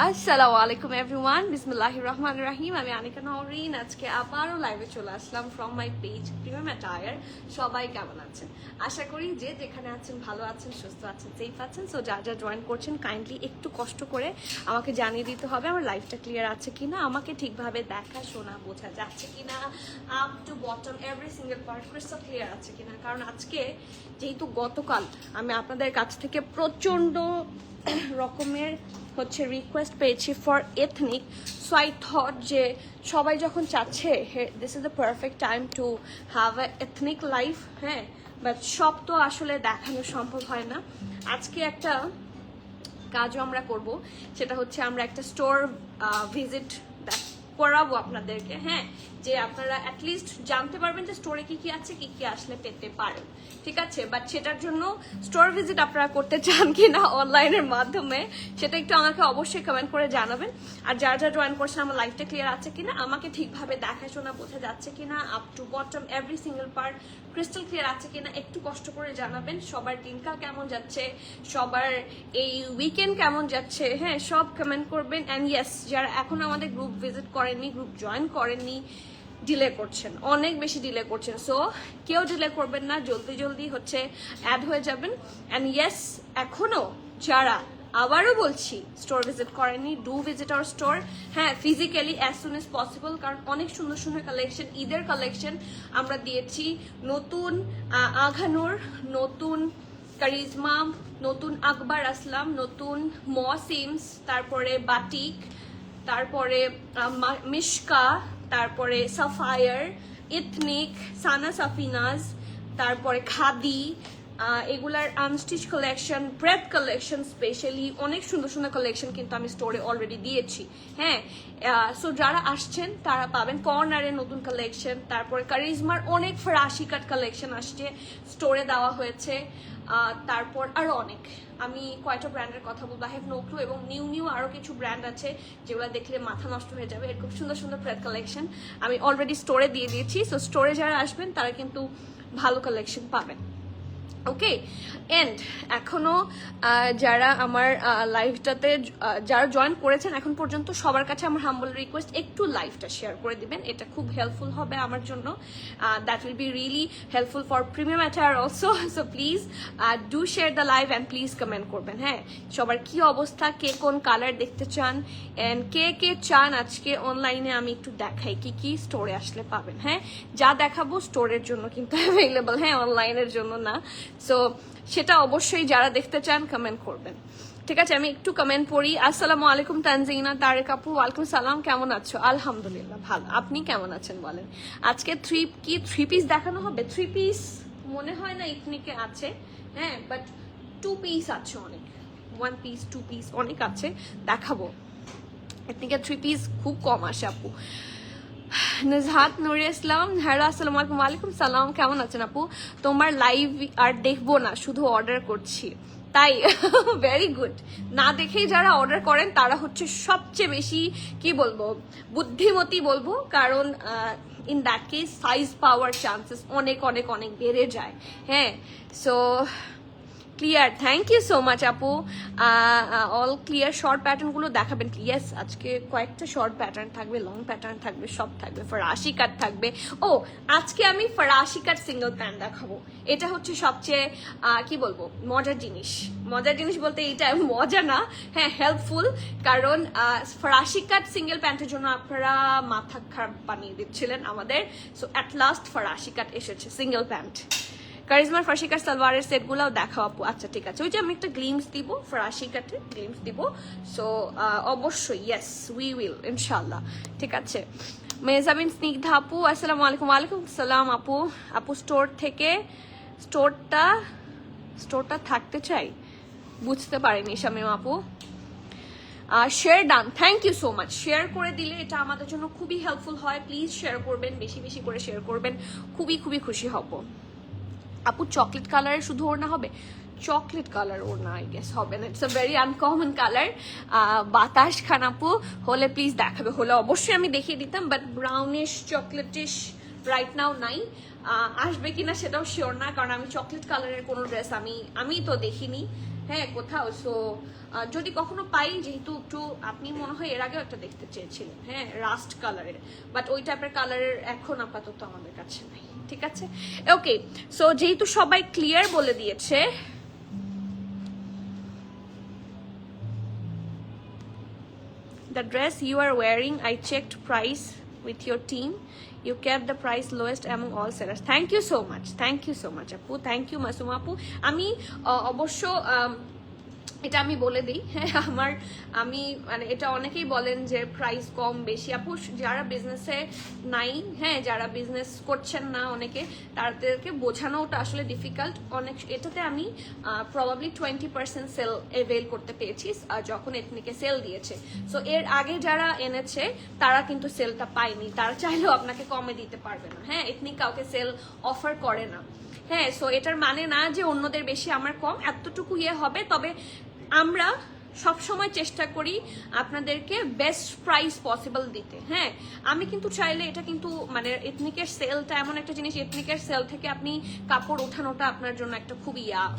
আসসালামু আলাইকুম এভরিওয়ান, বিসমিল্লাহির রহমানির রহিম। আমি আনিকা নওরিন। আজকে আবারও লাইভে চলে আসলাম from my page premium attire. সবাই কেমন আছেন? আশা করি যে যেখানে আছেন ভালো আছেন, সুস্থ আছেন, সেফ আছেন। সো যা যা জয়েন করছেন কাইন্ডলি একটু কষ্ট করে আমাকে জানিয়ে দিতে হবে আমার লাইফটা ক্লিয়ার আছে কিনা, আমাকে ঠিকভাবে দেখা শোনা বোঝা যাচ্ছে কিনা, up to bottom every single part crystal clear আছে কিনা। কারণ আজকে যেহেতু গতকাল আমি আপনাদের কাছ থেকে প্রচণ্ড রকমের রিকোয়েস্ট পেয়েছি for ethnic, so I thought যে সবাই যখন চাচ্ছে this is the perfect time to have a ethnic life. হ্যাঁ, বাট সব তো আসলে দেখানো সম্ভব হয় না। আজকে একটা কাজও আমরা করব, সেটা হচ্ছে আমরা একটা স্টোর ভিজিট করাবো আপনাদেরকে। হ্যাঁ, যে আপনারা অ্যাটলিস্ট জানতে পারবেন যে স্টোরে কি কি আছে, কি কি আসলে পেতে পারেন। ঠিক আছে, বাট সেটার জন্য স্টোর ভিজিট আপনারা করতে চান কি না অনলাইনের মাধ্যমে সেটা একটু আমাকে অবশ্যই কমেন্ট করে জানাবেন। আর যারা যারা জয়েন করছেন আমার লাইফটা ক্লিয়ার আছে কিনা, আমাকে ঠিকভাবে দেখাশোনা বোঝা যাচ্ছে কিনা, up to bottom every single part crystal clear আছে কিনা একটু কষ্ট করে জানাবেন। সবার দিনকাল কেমন যাচ্ছে, সবার এই উইকেন্ড কেমন যাচ্ছে, হ্যাঁ সব কমেন্ট করবেন। অ্যান্ড ইয়েস, যারা এখন আমাদের গ্রুপ ভিজিট করেননি, গ্রুপ জয়েন করেননি, ডিলে করছেন, অনেক বেশি ডিলে করছেন। সো কেউ ডিলে করবেন না, জলদি জলদি অ্যাড হয়ে যাবেন। অ্যান্ড ইয়েস, এখনো যারা আবারও বলছি স্টোর ভিজিট করেননি, ডু ভিজিট আওয়ার স্টোর। হ্যাঁ, physically as soon as possible, কারণ অনেক সুন্দর সুন্দর কালেকশন, ঈদের কালেকশন আমরা দিয়েছি। নতুন আঘানুর, নতুন কারিজমা, নতুন আকবর আসলাম, নতুন মসিমস, তারপরে বাটিক, তারপরে মিশকা, তারপরে সাফায়ার, ইথনিক, সানা সাফিনাজ, তারপরে খাদি, এগুলার unstitch collection, breath collection, specially অনেক সুন্দর সুন্দর কালেকশন কিন্তু আমি স্টোরে অলরেডি দিয়েছি। হ্যাঁ, সো যারা আসছেন তারা পাবেন। কর্নারে নতুন কালেকশন, তারপরে কারিজমার অনেক ফরাসি কাট কালেকশন আসছে, স্টোরে দেওয়া হয়েছে। তারপর আরো অনেক, আমি কয়টা ব্র্যান্ডের কথা বলবো, আই হ্যাভ নো ক্লু। এবং নিউ নিউ আরো কিছু ব্র্যান্ড আছে যেগুলো দেখলে মাথা নষ্ট হয়ে যাবে। এরকম সুন্দর সুন্দর ব্রেথ কালেকশন আমি অলরেডি স্টোরে দিয়ে দিয়েছি। সো স্টোরে যারা আসবেন তারা কিন্তু ভালো কালেকশন পাবেন। ওকে, এন্ড এখনো যারা আমার লাইভটাতে যারা জয়েন করেছেন এখন পর্যন্ত, সবার কাছে আমার হাম্বল রিকোয়েস্ট একটু লাইভটা শেয়ার করে দিবেন। এটা খুব হেল্পফুল হবে আমার জন্য, that will be really helpful for premium attire also. So please do share the live and please comment করবেন। হ্যাঁ, সবার কি অবস্থা, কে কোন কালার দেখতে চান, অ্যান্ড কে কে চান আজকে অনলাইনে আমি একটু দেখাই কি কি স্টোরে আসলে পাবেন। হ্যাঁ, যা দেখাবো স্টোরের জন্য কিন্তু অ্যাভেলেবল, হ্যাঁ অনলাইনের জন্য না। সো সেটা অবশ্যই যারা দেখতে চান কমেন্ট করবেন। ঠিক আছে, আমি একটু কমেন্ট পড়ি। আসসালামু আলাইকুম তানজিনা, তারেক আপু, ওয়ালাইকুম সালাম, কেমন আছো? আলহামদুলিল্লাহ ভালো, আপনি কেমন আছেন বলেন? আজকে থ্রি পিস দেখানো হবে। থ্রি পিস মনে হয় না ইথনিকে আছে, হ্যাঁ, বাট টু পিস আছে অনেক, ওয়ান পিস, টু পিস অনেক আছে, দেখাবো। ইথনিকে থ্রি পিস খুব কম আসে আপু। নিজহাত নুরি ইসলাম, হ্যালো আসসালামু আলাইকুম। ওয়ালাইকুম সালাম, কেমন আছেন আপু? তোমার লাইভ আর দেখবো না, শুধু অর্ডার করছি। তাই ভেরি গুড। না দেখেই যারা অর্ডার করেন তারা সবচেয়ে বেশি কি বলবো, বুদ্ধিমতী বলবো, কারণ ইন দ্যাট কেস সাইজ পাওয়ার চান্সেস অনেক অনেক অনেক বেড়ে যায়। হ্যাঁ, so clear, thank you so much আপু। All clear. শর্ট প্যাটার্ন গুলো দেখাবেন প্লিজ। আজকে কয়েকটা শর্ট প্যাটার্ন থাকবে, লং প্যাটার্ন থাকবে, সব থাকবে, ফরাসি কাট থাকবে। ও, আজকে আমি ফরাসি কাট সিঙ্গেল প্যান্ট দেখাবো। এটা সবচেয়ে কি বলবো, মজার জিনিস। মজার জিনিস বলতে এটা মজা না, হ্যাঁ হেল্পফুল। কারণ ফরাসি কাট সিঙ্গেল প্যান্টের জন্য আপনারা মাথা খারাপ বানিয়ে দিচ্ছিলেন আমাদের। সো অ্যাট লাস্ট ফরাসি কাট এসেছে, সিঙ্গেল প্যান্ট। কারিজমার ফরাসি কাট সালোয়ারের সেটগুলোও দেখাও আপু। আচ্ছা ঠিক আছে, ওই যে আমি একটা গ্লিমস দিব, ফরাসি কাটে গ্লিমস দিব। সো অবশ্যই ইয়েস উই উইল ইনশাল্লাহ। ঠিক আছে, মেজাবিন স্নিগ্ধা আপু, আসসালামু আলাইকুম। ওয়ালাইকুম সালাম আপু। আপু স্টোরটা থাকতে চাই, বুঝতে পারিনি শামিম আপু। Share done, thank you so much. Share করে দিলে এটা আমাদের জন্য খুবই হেল্পফুল হয়। প্লিজ শেয়ার করবেন, বেশি বেশি করে শেয়ার করবেন, খুবই খুবই খুশি হব। আপু চকলেট কালারের শুধু ওড়না হবে? চকলেট কালার ওড়না আই গেস হবে না, it's a very uncommon colour. বাতাস খান আপু, হলে প্লিজ দেখাবে, হলে অবশ্যই আমি দেখিয়ে দিতাম, বাট ব্রাউনিশ চকলেটিশ রাইট নাও নাই। আসবে কিনা সেটাও শিওর না, কারণ আমি চকলেট কালারের কোনো ড্রেস আমি তো দেখিনি হ্যাঁ কোথাও। সো যদি কখনো পাই, যেহেতু একটু আপনি মনে হয় এর আগেও একটা দেখতে চেয়েছিলেন হ্যাঁ রাস্ট কালারের, বাট ওই টাইপের কালারের এখন আপাতত আমাদের কাছে নাই, ঠিক আছে? ওকে, সো যেহেতু সবাই ক্লিয়ার বলে দিয়েছে, the dress you are wearing, I checked price with your team, you kept the price lowest among all sellers. Thank you so much, thank you so much আপু, thank you মাসুমা আপু। আমি অবশ্য এটা আমি বলে দিই হ্যাঁ, আমি মানে এটা অনেকেই বলেন যে প্রাইস কম বেশি। আপু যারা বিজনেসে নাই হ্যাঁ, যারা বিজনেস করছেন না অনেকে, তাদেরকে বোঝানোটা আসলে ডিফিকাল্ট অনেক। এটাতে আমি প্রবাবলি 20% সেল এভেল করতে পেয়েছি যখন এথনিকে সেল দিয়েছে। সো এর আগে যারা এনেছে তারা কিন্তু সেলটা পায়নি, তারা চাইলেও আপনাকে কমে দিতে পারবে না হ্যাঁ, এথনিক কাউকে সেল অফার করে না হ্যাঁ। সো এটার মানে না যে অন্যদের বেশি আমার কম, এতটুকু হবে। তবে আমরা সব সময় চেষ্টা করি আপনাদেরকে বেস্ট প্রাইস পসিবল দিতে হ্যাঁ। আমি কিন্তু চাইলে এটা কিন্তু মানে এথনিকের সেলটা এমন একটা জিনিস, এথনিকের সেল থেকে আপনি কাপড় ওঠানোটা আপনার জন্য একটা খুব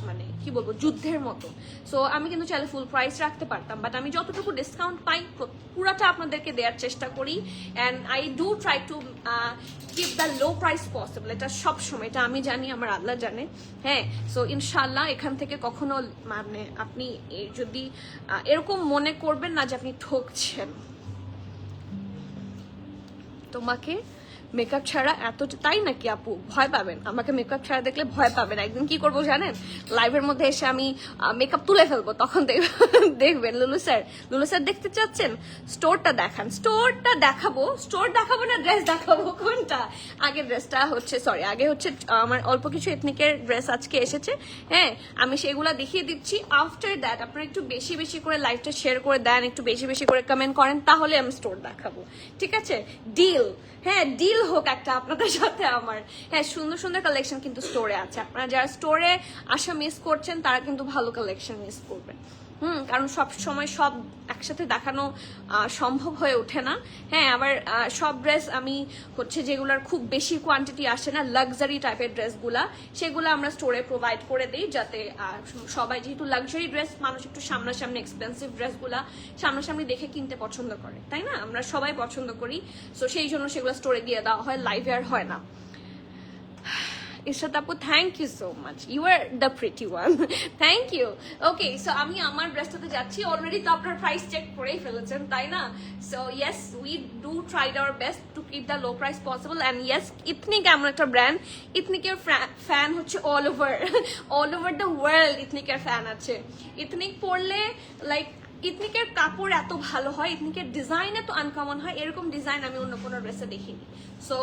মানে কি বলবো যুদ্ধের মতো। সো আমি কিন্তু চাইলে ফুল প্রাইস রাখতে পারতাম, বাট আমি যতটুকু ডিসকাউন্ট পাই পুরাটা আপনাদেরকে দেওয়ার চেষ্টা করি। And I do try to keep the low price possible, এটা সবসময়, এটা আমি জানি, আমার আল্লাহ জানে হ্যাঁ। সো ইনশাল্লাহ এখান থেকে কখনো মানে আপনি যদি এরকম মনে করবেন না যে আপনি ঠকছেন। তোমাকে মেকআপ ছাড়া তাই নাকি আপু? ভয় পাবেন, আমাকে মেকআপ ছাড়া দেখলে ভয় পাবেন। একদিন কি করবো জানেন, লাইভের মধ্যে এসে আমি মেকআপ তুলে ফেলবো, তখন দেখবেন। লুলু স্যার দেখতে চাচ্ছেন? স্টোরটা দেখান। স্টোরটা দেখাবো, স্টোর দেখাবো না ড্রেস দেখাবো, কোনটা আগে? ড্রেসটা হচ্ছে আগে হচ্ছে আমার অল্প কিছু এথনিকের ড্রেস আজকে এসেছে হ্যাঁ, আমি সেগুলা দেখিয়ে দিচ্ছি। আফটার দ্যাট আপনারা একটু বেশি বেশি করে লাইভটা শেয়ার করে দেন, একটু বেশি বেশি করে কমেন্ট করেন, তাহলে আমি স্টোর দেখাবো, ঠিক আছে? ডিল হ্যাঁ, ডিল হোক একটা আপনাদের সাথে আমার হ্যাঁ। সুন্দর সুন্দর কালেকশন কিন্তু স্টোরে আছে, আপনারা যারা স্টোরে আসা মিস করছেন তারা কিন্তু ভালো কালেকশন মিস করবেন কারণ সব সময় সব একসাথে দেখানো সম্ভব হয়ে ওঠে না হ্যাঁ। আবার সব ড্রেস আমি হচ্ছে যেগুলোর খুব বেশি কোয়ান্টিটি আসে না, লাক্সারি টাইপের ড্রেসগুলা, সেগুলো আমরা স্টোরে প্রোভাইড করে দিই, যাতে সবাই, যেহেতু লাক্সারি ড্রেস মানুষ একটু সামনাসামনি এক্সপেন্সিভ ড্রেসগুলা সামনাসামনি দেখে কিনতে পছন্দ করে, তাই না? আমরা সবাই পছন্দ করি। সো সেই জন্য সেগুলো স্টোরে দিয়ে দেওয়া হয়, লাইভে আর হয় না। ইশরাত আপু, thank you so much, you are the pretty one, thank you. Okay, so আমি আমার ড্রেসটাতে যাচ্ছি। অলরেডি তো আপনার প্রাইস চেক করেই ফেলেছেন তাই না? So yes, we do tried our best to keep the low price possible. And yes, Ethnic এমন একটা ব্র্যান্ড, ইথনিকের ফ্যান হচ্ছে অল ওভার দ্য ওয়ার্ল্ড। ইথনিকের ফ্যান আছে, ইথনিক পরলে লাইক ইথনিকের কাপড় এত ভালো হয়, ইথনিকের ডিজাইন এত আনকমন হয়, এরকম ডিজাইন আমি অন্য কোনো ড্রেসে দেখিনি। সো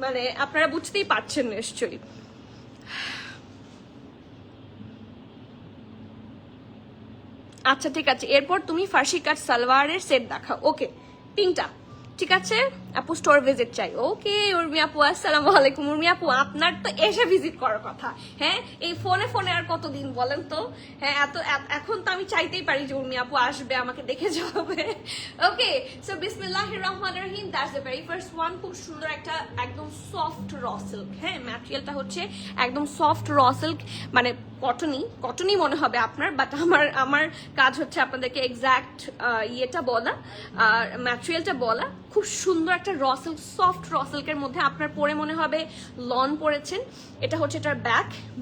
মানে আপনারা বুঝতেই পারছেন নিশ্চয়ই। আচ্ছা ঠিক আছে, এরপর তুমি ফার্সি কাট সালোয়ারের সেট দেখাও। ওকে, তিনটা, ঠিক আছে আপু? স্টোর ভিজিট চাই। ওকে উর্মি আপু, আসসালামু আলাইকুম। উর্মি আপু, আপনার তো এসে ভিজিট করার কথা হ্যাঁ, এই ফোনে আর কতদিন বলেন তো হ্যাঁ। এখন তো আমি চাইতেই পারি যে উর্মি আপু আসবে, আমাকে দেখে যাবে। ওকে, সো বিসমিল্লাহির রহমানির রহিম, that's the very first one. খুব সুন্দর একটা একদম সফট র সিল্ক হ্যাঁ, ম্যাটেরিয়ালটা হচ্ছে একদম সফট র সিল্ক, মানে কটনই মনে হবে আপনার, বাট আমার কাজ হচ্ছে আপনাদেরকে এক্সাক্ট ইয়েটা বলা, আর ম্যাটেরিয়ালটা বলা। খুব সুন্দর একটা র সিল্ক, সফট র সিল্কের মধ্যে আপনার পরে মনে হবে লন পরেছেন। এটা হচ্ছে এটার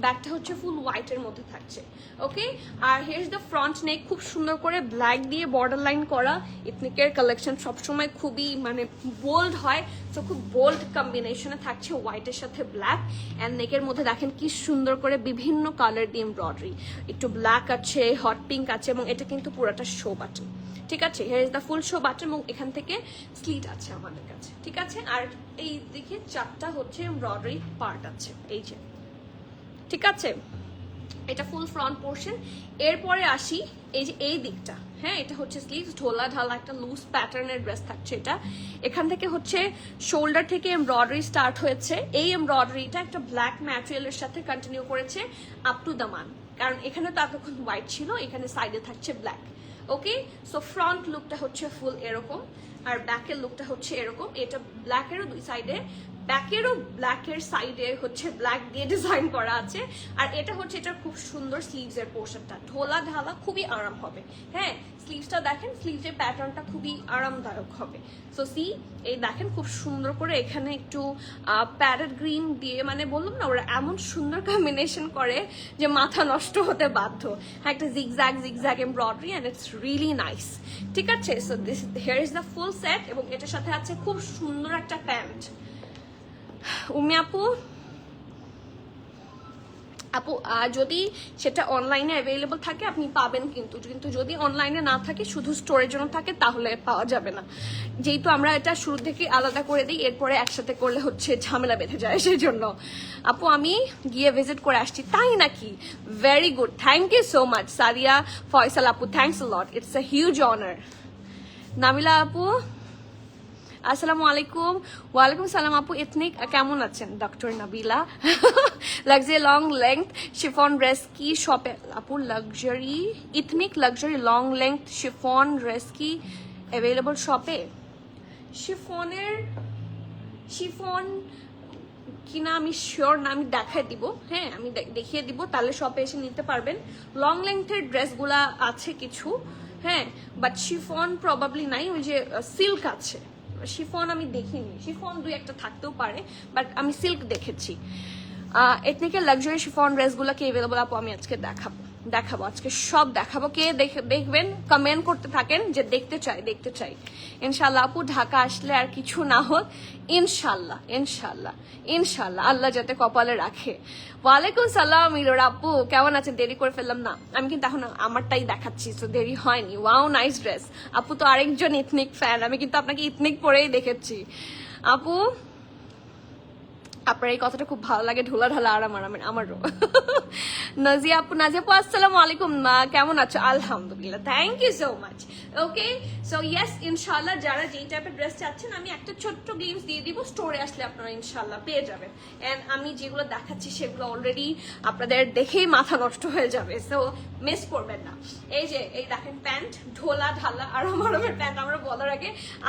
ব্যাকটা হচ্ছে ফুল হোয়াইটের মধ্যে থাকছে। ওকে, আর here is the front neck, খুব সুন্দর করে ব্ল্যাক দিয়ে বর্ডার লাইন করা। ইথনিকের কালেকশন সবসময় খুবই মানে বোল্ড হয়, তো খুব বোল্ড কম্বিনেশনে থাকছে হোয়াইটের সাথে ব্ল্যাক। অ্যান্ড নেকের মধ্যে দেখেন কি সুন্দর করে বিভিন্ন কালার দিয়ে এমব্রয়ডারি, একটু ব্ল্যাক আছে, হট পিঙ্ক আছে, এবং এটা কিন্তু পুরোটা শো বাটন, ঠিক আছে? Here is the full show button, এবং এখান থেকে স্লিট আছে আমাদের কাছে, ঠিক আছে? আর এই দিকে চারটা হচ্ছে এমব্রয়ডারি পার্ট আছে, এই যে, ঠিক আছে? এটা ফুল ফ্রন্ট পোর্শন। এরপরে আসি এই যে এই দিকটা হ্যাঁ, এটা হচ্ছে স্লিভস, ঢোলা ঢালা একটা লুজ প্যাটার্নের ড্রেস থাকছে এটা। এখান থেকে হচ্ছে শোল্ডার থেকে এমব্রয়ডারি স্টার্ট হয়েছে, এই এমব্রয়ডারিটা একটা ব্ল্যাক ম্যাটেরিয়ালের সাথে কন্টিনিউ করেছে আপ টু দ্য মান, কারণ এখানে তো এতক্ষণ হোয়াইট ছিল, এখানে সাইডে থাকছে ব্ল্যাক। ওকে, সো ফ্রন্ট লুকটা হচ্ছে ফুল এরকম, আর ব্যাকের লুকটা হচ্ছে এরকম। এটা ব্ল্যাকেরও দুই সাইডে ব্যাকেরও ব্ল্যাকের সাইডে হচ্ছে ব্ল্যাক দিয়ে ডিজাইন করা আছে। আর এটা হচ্ছে এটা খুব সুন্দর স্লিভস এর পোর্শনটা, ঢোলা ঢালা খুবই আরাম হবে। হ্যাঁ, স্লিভসটা দেখেন, স্লিভসের প্যাটার্নটা খুবই আরামদায়ক হবে। সো সি, এই দেখেন খুব সুন্দর করে এখানে একটু প্যারেট গ্রিন দিয়ে, মানে বললাম না ওরা এমন সুন্দর কম্বিনেশন করে যে মাথা নষ্ট হতে বাধ্য। হ্যাঁ, একটা zigzag embroidery and it's really nice. ঠিক আছে, so this here is the full set এবং এটার সাথে আছে খুব সুন্দর একটা প্যান্ট। উমি আপু যদি সেটা অনলাইনে অ্যাভেলেবল থাকে আপনি পাবেন, কিন্তু যদি অনলাইনে না থাকে, শুধু স্টোরের জন্য থাকে, তাহলে পাওয়া যাবে না। যেহেতু আমরা এটা শুরু থেকে আলাদা করে দিই, এরপরে একসাথে করলে হচ্ছে ঝামেলা বেঁধে যায়, সেই জন্য। আপু আমি গিয়ে ভিজিট করে আসছি, তাই নাকি? Very good, thank you so much Sadia Faisal আপু, thanks a lot, it's a huge honour. Nabila আপু আসসালামু আলাইকুম। ওয়ালাইকুম সালাম আপু, এথনিক কেমন আছেন? Doctor Nabila luxury long length chiffon dress কি শপে আপু? Luxury Ethnic luxury long length chiffon dress কি অ্যাভেলেবল শপে? শিফন কিনা আমি শিওর না, আমি দেখাই দিব। হ্যাঁ, আমি দেখিয়ে দিব, তাহলে শপে এসে নিতে পারবেন। লং লেংথের ড্রেসগুলা আছে কিছু, হ্যাঁ, বাট শিফন প্রবাবলি নাই। ওই যে সিল্ক আছে, শিফন আমি দেখিনি, শিফন দুই একটা থাকতেও পারে, বাট আমি সিল্ক দেখেছি। এথনিকের লাক্সারি শিফন ড্রেসগুলোকে অ্যাভেলেবল আপু আমি আজকে দেখাবো আজকে সব দেখাবো। কে দেখবেন কমেন্ট করতে থাকেন যে দেখতে চাই। ইনশাল্লাহ আপু, ঢাকা আসলে আর কিছু না হোক, ইনশাল্লাহ আল্লাহ যাতে কপালে রাখে। ওয়ালাইকুম সালাম ইলোর আপু, কেমন আছেন? দেরি করে ফেললাম না, আমি কিন্তু এখন আমারটাই দেখাচ্ছি, তো দেরি হয়নি। Wow nice dress. আপু তো আরেকজন ইথনিক ফ্যান, আমি কিন্তু আপনাকে ইথনিক পরেই দেখেছি আপু। আপনার এই কথাটা খুব ভালো লাগে, ঢোলা ঢালা আরাম আমারও। নাজিয়া আপু আসসালামু আলাইকুম, কেমন আছো? আলহামদুলিল্লাহ, thank you so much. Okay, so yes, ইনশাল্লাহ যারা যেই টাইপের ড্রেস চাচ্ছেন আমি একটা ছোট্ট গ্লিমস দিয়ে দিব, স্টোরে আসলে আপনারা ইনশাল্লাহ পেয়ে যাবেন। এন্ড আমি যেগুলো দেখাচ্ছি সেগুলো অলরেডি আপনাদের দেখেই মাথা নষ্ট হয়ে যাবে, সো মিস করবেন না। এই দেখেন প্যান্ট, ঢোলা ঢালা আরামের প্যান্ট।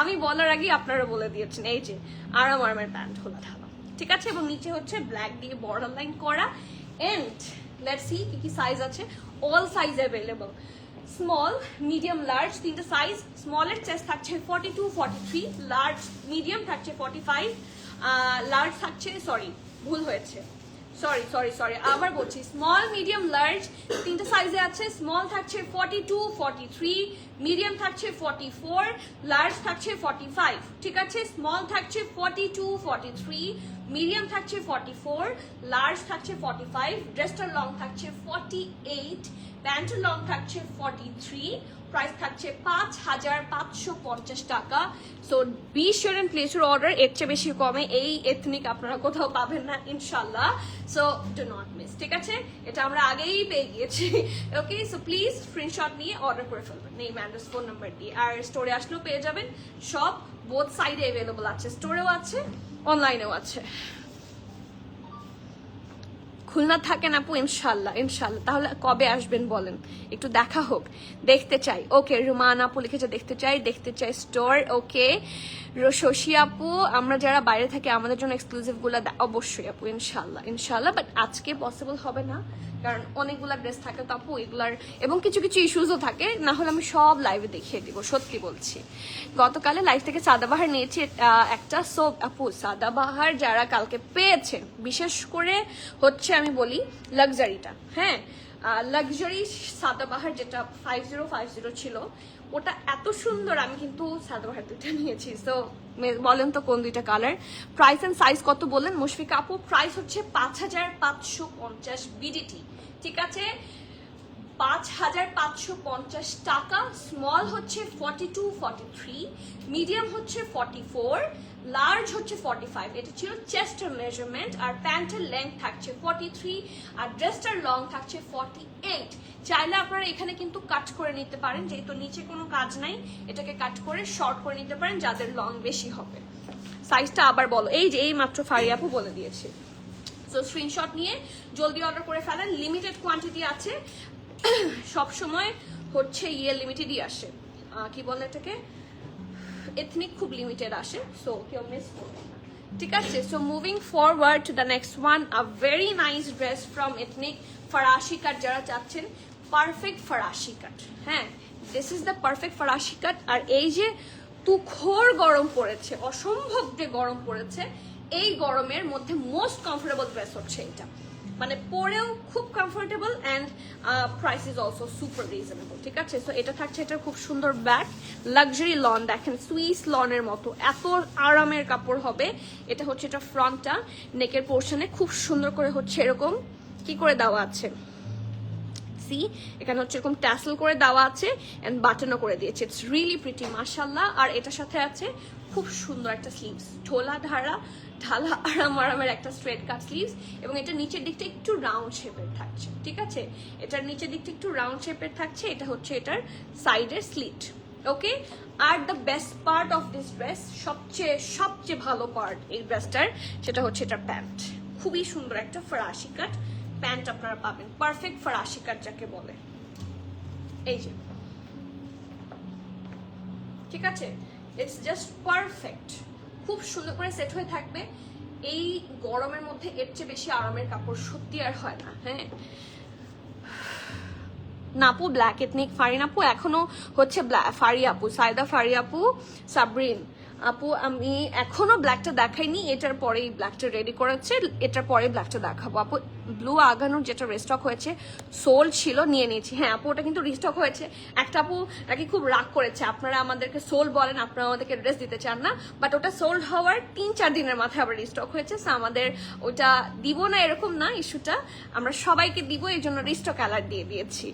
আমি বলার আগে আপনারা বলে দিয়েছেন, এই যে আরামের প্যান্ট, ঢোলা ঢালা, ঠিক আছে। এবং নিচে হচ্ছে ব্ল্যাক দিয়ে বর্ডার লাইন করা। এন্ড লেটস সি কি সাইজ আছে। All size available, small medium large, তিনটা সাইজ। স্মলের চেস্ট থাকছে 42, 43, লার্জ মিডিয়াম থাকছে 45, লার্জ থাকছে, ভুল হয়েছে, সরি আবার বলছি, স্মল মিডিয়াম লার্জ তিনটা সাইজে আছে। স্মল থাকছে 42, 43, মিডিয়াম থাকছে 44, লার্জ থাকছে 45, ঠিক আছে। স্মল থাকছে 42, 43, মিডিয়াম থাকছে 44, লার্জ থাকছে 45, ড্রেসটার লং থাকছে 48, প্যান্টের লং থাকছে 43, প্রাইস থাকছে 5,550 টাকা। So be sure and place your order, এর চেয়ে বেশি কমে এই এথনিক আপনারা কোথাও পাবেন না ইনশাল্লাহ। সো ডু নট মিস, ঠিক আছে। এটা আমরা আগেই পেয়ে গিয়েছি। ওকে, সো প্লিজ স্ক্রিনশট নিয়ে অর্ডার করে ফেলবেন নেম অ্যাড্রেস ফোন নাম্বার দিয়ে। আর স্টোরে আসলেও পেয়ে যাবেন, সব বোথ সাইডে অ্যাভেলেবল আছে, স্টোরেও আছে, অনলাইনেও আছে। খুলনা থাকেন আপু? ইনশাল্লাহ। তাহলে কবে আসবেন বলেন, একটু দেখা হোক, দেখতে চাই। ওকে, রুমান আপু লিখেছে দেখতে চাই স্টোর। ওকে, শশী আপু, আমরা যারা বাইরে থাকি আমাদের জন্য এক্সক্লুসিভ গুলা অবশ্যই আপু, ইনশাল্লাহ। বাট আজকে পসিবল হবে না, কারণ অনেকগুলা ড্রেস থাকে তো আপু, এগুলার এবং কিছু ইস্যুসও থাকে, না হলে আমি সব লাইভে দেখিয়ে দিব, সত্যি বলছি। গতকালে লাইভ থেকে সাদাবাহার নিয়েছি একটা। সো আপু, সাদাবাহার যারা কালকে পেয়েছেন, বিশেষ করে হচ্ছে আমি বলি লাক্সারিটা, হ্যাঁ, লাক্সারি সাদাবাহার যেটা 5050 ছিল, ওটা এত সুন্দর, আমি কিন্তু সাদাবাহার দুইটা নিয়েছি। সো বলেন তো কোন দুইটা কালার? প্রাইস এন্ড সাইজ কত বললেন মুশফিকা আপু? প্রাইস হচ্ছে 5,550 বিডিটি, ঠিক আছে, 5,550 টাকা। স্মল হচ্ছে 42, 43, মিডিয়াম হচ্ছে 44, লার্জ হচ্ছে 45। এটা ছিল চেস্টের মেজারমেন্ট। আর প্যান্টের লেন্থ থাকছে 43, আর ড্রেসটার লং থাকছে 48। চাইলে আপনারা এখানে কিন্তু কাট করে নিতে পারেন, যেহেতু নিচে কোনো কাজ নাই, এটাকে কাট করে শর্ট করে নিতে পারেন যাদের লং বেশি হবে। সাইজটা আবার বলো, এই যে এই মাত্র ফারিয়া আপু বলে দিয়েছে। সো স্ক্রিনশট নিয়ে জলদি অর্ডার করে ফেলেন, লিমিটেড কোয়ান্টিটি আছে, সব সময় হচ্ছে লিমিটেডই আসে, কি বলে এটাকে, এথনিক খুব লিমিটেড আসে। সো কেউ মিস করবেন না, ঠিক আছে। So moving forward to the next one, a very nice dress from ethnic. ফরাসি কাট যারা চাচ্ছেন, পারফেক্ট ফরাসি কাট। হ্যাঁ, দিস ইজ দ্য পারফেক্ট ফরাসি কাট। আর এই যে তুখোর গরম পড়েছে, অসম্ভব যে গরম পড়েছে, এই গরমের মধ্যে মোস্ট কমফোর্টেবল ড্রেস হচ্ছে এটা। মানে পরেও খুব comfortable and price is also super reasonable. ঠিক আছে। সো এটা থাকছে, এটা খুব সুন্দর ব্যাক, লাক্সারি লন, দেখেন সুইস লনের মতো এত আরামের কাপড় হবে। এটা হচ্ছে এটা ফ্রন্টটা, নেকের পোর্শনে খুব সুন্দর করে হচ্ছে এরকম কি করে দেওয়া আছে, সি এখানে হচ্ছে এরকম ট্যাসেল করে দেওয়া আছে এন্ড বাটনও করে দিয়েছে। ইটস রিয়েলি প্রিটি মাশাআল্লাহ। আর এটার সাথে আছে খুব সুন্দর একটা স্লিভস, ঢোলা ঢালা আরামের একটা স্ট্রেট কাট স্লিভস, এবং এটা নিচের দিকটা একটু রাউন্ড শেপের থাকছে। ঠিক আছে, এটার নিচের দিকটা একটু রাউন্ড শেপের থাকছে। এটা হচ্ছে এটার সাইডের slit. Okay, are the best part of this dress, সবচেয়ে ভালো পার্ট এই ড্রেসটার, সেটা হচ্ছে এটার প্যান্ট। খুবই সুন্দর একটা ফরাসি কাট প্যান্ট আপনারা পাবেন, পারফেক্ট ফরাসি কাট যাকে বলে। এই যে, ঠিক আছে, ইটস জাস্ট পারফেক্ট, খুব সুন্দর করে সেট হয়ে থাকবে। এই গরমের মধ্যে এর চেয়ে বেশি আরামের কাপড় সত্যি আর হয় না। হ্যাঁ, নাপু ব্ল্যাক এথনিক, ফারিন আপু এখনো হচ্ছে ফারি আপু, সাইদা ফারি আপু, সাবরিন আপু, আমি এখনো ব্ল্যাকটা দেখাইনি, এটার পরেই ব্ল্যাকটা রেডি করেছে, এটার পরে ব্ল্যাকটা দেখাবো আপু। ব্লু আগানোর যেটা রিস্টক হয়েছে, সোল ছিল, নিয়ে নিয়েছি। হ্যাঁ আপু, ওটা কিন্তু রিস্টক হয়েছে। একটা আপু নাকি খুব রাগ করেছে, আপনারা আমাদেরকে সোল বলেন, আপনারা আমাদেরকে ড্রেস দিতে চান না, বাট ওটা সোল্ড হওয়ার 3-4 দিনের মাথায় আবার রিস্টক হয়েছে। আমাদের ওটা দিব না এরকম না ইস্যুটা, আমরা সবাইকে দিব, এই জন্য রিস্টক অ্যালার্ট দিয়ে দিয়েছি।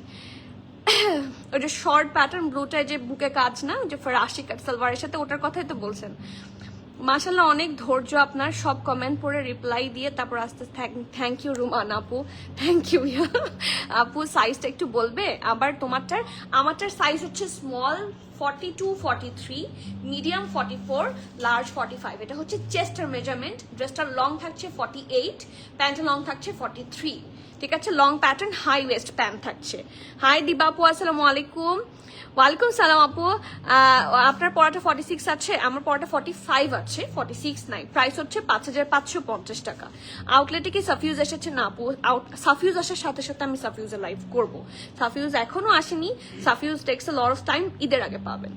ওই যে শর্ট প্যাটার্ন ব্লুটায় যে বুকে কাজ না, যে ফরাসি কাট সালোয়ারের সাথে, ওটার কথাই তো বলছেন। মাশাআল্লাহ, অনেক ধৈর্য আপনার, সব কমেন্ট পড়ে রিপ্লাই দিয়ে তারপর আস্তে থ্যাংক ইউ রুমান আপু, থ্যাংক ইউ আপু। সাইজটা একটু বলবে আবার তোমারটার? আমারটার সাইজ হচ্ছে স্মল 42-43, মিডিয়াম 44, লার্জ 45। এটা হচ্ছে চেস্টের মেজারমেন্ট। ড্রেসটার লং থাকছে 48, প্যান্টের লং থাকছে 43। ঠিক আছে, long pattern, high waist pant থাকছে। হাই দিবা আপু, আসসালামু আলাইকুম। ওয়ালাইকুম সালাম আপু। আপনার পড়াটা 46 আছে, আমার পড়াটা 45 আছে, 46 নাই। প্রাইস হচ্ছে 5550 টাকা। আউটলেটে কি সাফিউজ এসেছে? না আপু, সাফিউজ আসার সাথে সাথে আমি সাফিউজের লাইভ করব। সাফিউজ এখনো আসেনি, সাফিউজ takes a lot of time, ঈদের আগে পাবেন।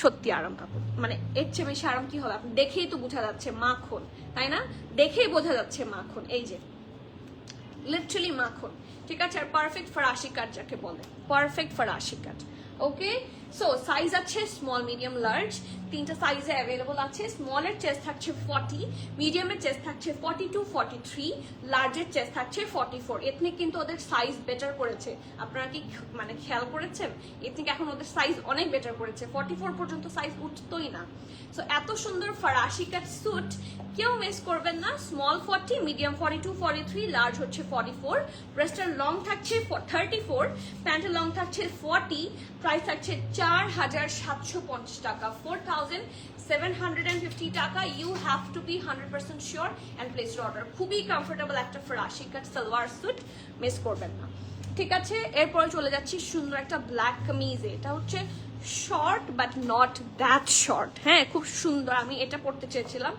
সত্যি আরাম কাপড়, মানে এর চেয়ে বেশি আরাম কি হবে? আপনি দেখেই তো বোঝা যাচ্ছে মাখন, তাই না? দেখেই বোঝা যাচ্ছে মাখন, এই যে লিটারালি মাখন। ঠিক আছে, আর পারফেক্ট ফরাসি কাট যাকে বলে, পারফেক্ট ফরাসি কাট। ওকে, সো সাইজ আছে স্মল, মিডিয়াম, লার্জ, তিনটা সাইজে অ্যাভেলেবল আছে। স্মলের চেস্ট থাকছে 40, মিডিয়ামের চেস্ট থাকছে 42-43, লার্জের চেস্ট থাকছে 44। এথনিক কিন্তু ওদের সাইজ বেটার করেছে, আপনারা কি মানে খেয়াল করেছেন? এথনিক এখন ওদের সাইজ অনেক বেটার করেছে, 44 পর্যন্ত সাইজ উঠতোই না। সো এত সুন্দর ফরাসি কাট স্যুট কেউ মিস করবেন না। স্মল 40, মিডিয়াম 42-43, লার্জ হচ্ছে 44। ড্রেসটার লং থাকছে 34, প্যান্টের লং থাকছে 40, প্রাইস থাকছে 4750 টাকা, 4750 টাকা। You have to be 100% sure and place order. খুবই কমফোর্টেবল একটা ফরাসি কাট সালোয়ার স্যুট, মিস করবেন না। ঠিক আছে, এরপরে চলে যাচ্ছি সুন্দর একটা ব্ল্যাক কামিজে। এটা হচ্ছে short but not that short. হ্যাঁ, খুব সুন্দর, আমি এটা পড়তে চেয়েছিলাম,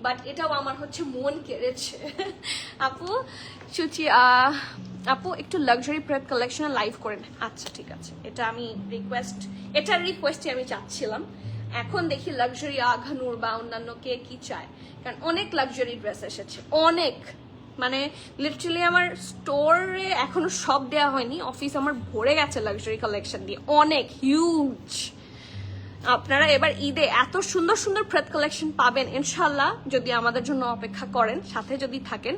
বাট এটাও আমার হচ্ছে মন কেড়েছে। আপু সুচি আপু একটু লাক্সারি প্রেপ কালেকশন লাইভ করেন। আচ্ছা ঠিক আছে, এটার রিকোয়েস্টই আমি চাচ্ছিলাম। এখন দেখি লাক্সারি আঘানুর বা অন্যান্য কে কি চায়, কারণ অনেক লাক্সারি ড্রেস এসেছে, অনেক, মানে লিটারালি আমার স্টোরে এখনো সব দেওয়া হয়নি, অফিস আমার ভরে গেছে লাক্সারি কালেকশন দিয়ে, অনেক হিউজ। আপনারা এবার ঈদে এত সুন্দর সুন্দর প্রেপ কালেকশন পাবেন ইনশাল্লাহ, যদি আমাদের জন্য অপেক্ষা করেন, সাথে যদি থাকেন,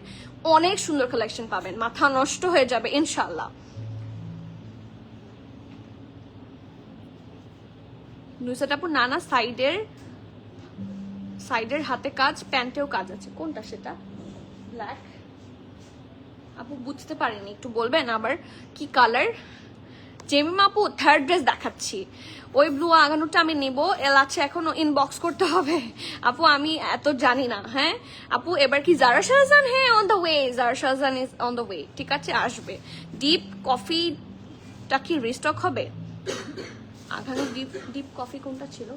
অনেক সুন্দর কালেকশন পাবেন, মাথা নষ্ট হয়ে যাবে ইনশাল্লাহ। নুসরাত আপু, নানা সাইডের হাতে কাজ, প্যান্টেও কাজ আছে, কোনটা সেটা? ব্ল্যাক আপু বুঝতে পারিনি, একটু বলবেন আবার কি কালার? জেমিমা আপু, থার্ড ড্রেস দেখাচ্ছি, ওই ব্লু আগানোটা আমি নিব, এল আছে এখনো, ইনবক্স করতে হবে আপু, আমি এত জানি না। হ্যাঁ আপু, এবার কি জারা শাহজান? হ্যাঁ, on the way, Zara Shahjahan is on the way. ঠিক আছে, আসবে। ডিপ কফিটা কি রিস্টক হবে? আগানো ডিপ কফি কোনটা ছিল?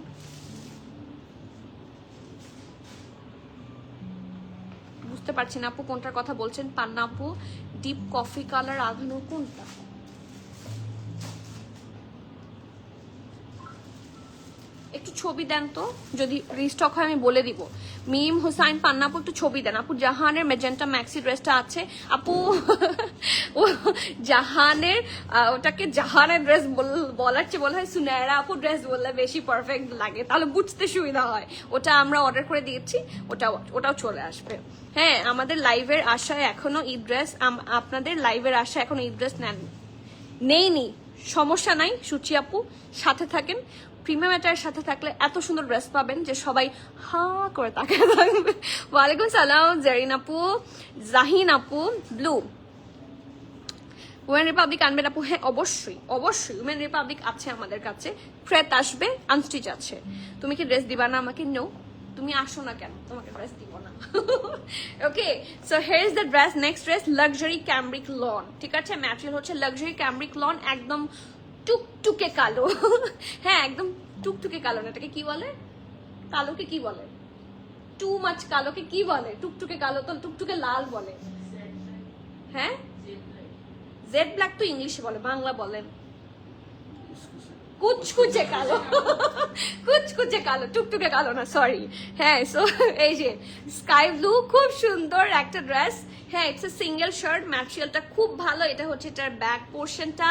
বুঝতে পারছি না আপু কোনটার কথা বলছেন। পান্না আপু ডিপ কফি কালার আঘানুর কোনটা? একটু ছবি দেন তো, যদি রিস্টক হয় আমি বলে দিব। মিম হোসাইন পান্না আপু একটু ছবি দেন। আপু জাহানের মেজেন্টা ম্যাক্সি ড্রেসটা আছে আপু। ও জাহানের ওটাকে জাহানের ড্রেস বলার চেয়ে বলা হয় সুনায়রা আপু ড্রেস বললে বেশি পারফেক্ট লাগে, তাহলে বুঝতে সুবিধা হয়। ওটা আমরা অর্ডার করে দিয়েছি, ওটাও চলে আসবে। হ্যাঁ, আমাদের লাইভের আশায় এখনো ঈদ ড্রেস, আপনাদের লাইভের আশায় এখনো ঈদ ড্রেস নেইনি, সমস্যা নাই। সুচি আপু সাথে থাকেন, প্রিমিয়াম অ্যাটায়ারের সাথে থাকলে এত সুন্দর ড্রেস পাবেন যে সবাই হা করে তাকিয়ে থাকবে। ওয়ালাইকুম সালাম জেরিন আপু, জাহিন আপু। ব্লু উমেন রিপাবলিক আনবেন আপু? হ্যাঁ অবশ্যই অবশ্যই, উমেন রিপাবলিক আছে আমাদের কাছে, ফ্রেত আসবে, আনস্টিচ আছে। তুমি কি ড্রেস দিবা না আমাকে? নো, তুমি আসো না কেন, তোমাকে ড্রেস দিব না। Okay, so here is the dress. Next dress luxury cambric lawn, ঠিক আছে? ম্যাটেরিয়াল হচ্ছে লাক্সারি ক্যামব্রিক লন, একদম টুকটুকে কালো। হ্যাঁ একদম টুকটুকে কালো না, এটাকে কি বলে? কালোকে কি বলে? টু মাচ কালোকে কি বলে? টুকটুকে কালো তো টুকটুকে লাল বলে। হ্যাঁ, জেড ব্ল্যাক তো ইংলিশে বলে, বাংলা বলেন কুচকুচে কালো। কুচকুচে কালো, টুকটুকে কালো না, সরি। হ্যাঁ, সো এই যে স্কাই ব্লু, খুব সুন্দর একটা ড্রেস। হ্যাঁ, ইটস এ সিঙ্গেল শার্ট, ম্যাটেরিয়ালটা খুব ভালো। এটা হচ্ছে এটার ব্যাক পোর্শনটা,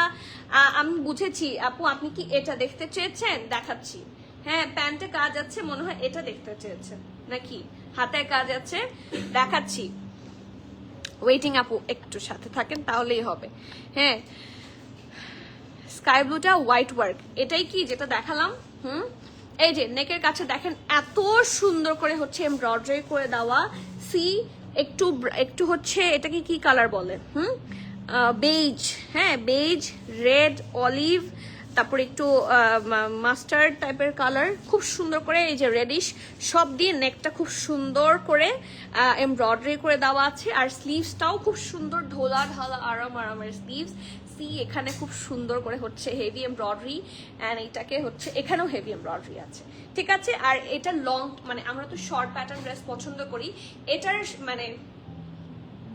আমি বুঝেছি আপু আপনি কি এটা দেখতে চেয়েছেন, দেখাচ্ছি। হ্যাঁ, প্যান্টে কাজ আছে, মনে হয় এটা দেখতে চেয়েছেন নাকি? হাতে কাজ আছে, দেখাচ্ছি। ওয়েটিং আপু, একটু সাথে থাকেন তাহলেই হবে। হ্যাঁ, স্কাই ব্লুটা হোয়াইট ওয়ার্ক, এটাই কি যেটা দেখালাম। এই যে নেকের কাছে দেখেন এত সুন্দর করে হচ্ছে এমব্রয়ডারি করে দেওয়া। সি একটু একটু হচ্ছে এটাকে কি কালার বলে? বেজ। হ্যাঁ, বেজ, রেড, অলিভ, তারপর একটু মাস্টার্ড টাইপের কালার, খুব সুন্দর করে এই যে রেডিশ সব দিয়ে নেকটা খুব সুন্দর করে এমব্রয়ডারি করে দেওয়া আছে। আর স্লিভসটাও খুব সুন্দর, ঢোলা ঢালা আরামের স্লিভস। এখানে খুব সুন্দর করে হচ্ছে হেভি এমব্রয়ডারি, অ্যান্ড এটাকে হচ্ছে এখানেও হেভি এমব্রয়ডারি আছে, ঠিক আছে? আর এটা লং, মানে আমরা তো শর্ট প্যাটার্ন ড্রেস পছন্দ করি, এটার মানে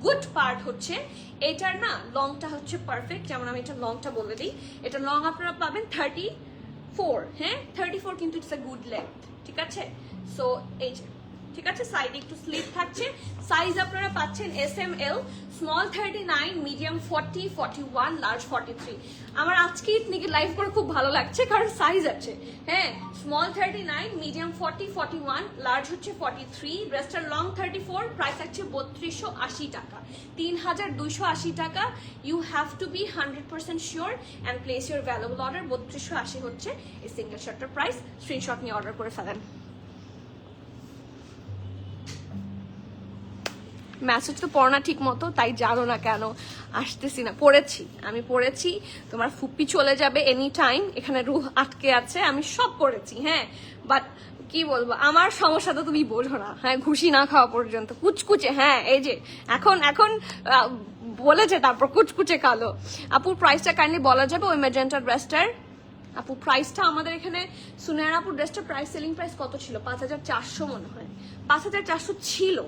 গুড পার্ট হচ্ছে এটার না লংটা হচ্ছে পারফেক্ট। যেমন আমি এটা লংটা বলে দিই, এটা লং আপনারা পাবেন 34। হ্যাঁ, 34 কিন্তু ইটস আ গুড লেন্থ, ঠিক আছে? সো এই যে, ঠিক আছে, সাইডে একটু স্লিপ থাকছে। সাইজ আপনারা পাচ্ছেন SML, স্মল 39, মিডিয়াম 40, 41, লার্জ 43। আমার আজকে ইতনিকে লাইভ করে খুব ভালো লাগছে কারণ সাইজ আছে। হ্যাঁ, স্মল 39, মিডিয়াম 40, 41, লার্জ হচ্ছে 43। ড্রেসটার লং 34, প্রাইস আছে 3280 টাকা, 3280 টাকা। You have to be 100% sure and place your valuable order. 3280 হচ্ছে এই সিঙ্গেল শার্টটার প্রাইস। স্ক্রিনশট নিয়ে অর্ডার করে ফেলেন। মেসেজ তো পড়ো না ঠিক মতো, তাই জানো না কেন আসতেছি না। আমি পড়েছি, তোমার ফুপ্পি চলে যাবে এনি টাইম, এখানে রুহ আটকে আছে, আমি সব পড়েছি। হ্যাঁ, বাট কি বলবো, আমার সমস্যা তো তুমি বোঝো না। হ্যাঁ, ঘুষি না খাওয়া পর্যন্ত কুচকুচে। হ্যাঁ, এই যে এখন বলেছে, তারপর কুচকুচে কালো। আপুর প্রাইসটা কাইন্ডলি বলা যাবে ওই ম্যাজেন্টা ড্রেসটার? আপু প্রাইসটা আমাদের এখানে সুনায়রা আপুর ড্রেসটার প্রাইস, সেলিং প্রাইস কত ছিল? 5400 মনে হয়, 5400 ছিল।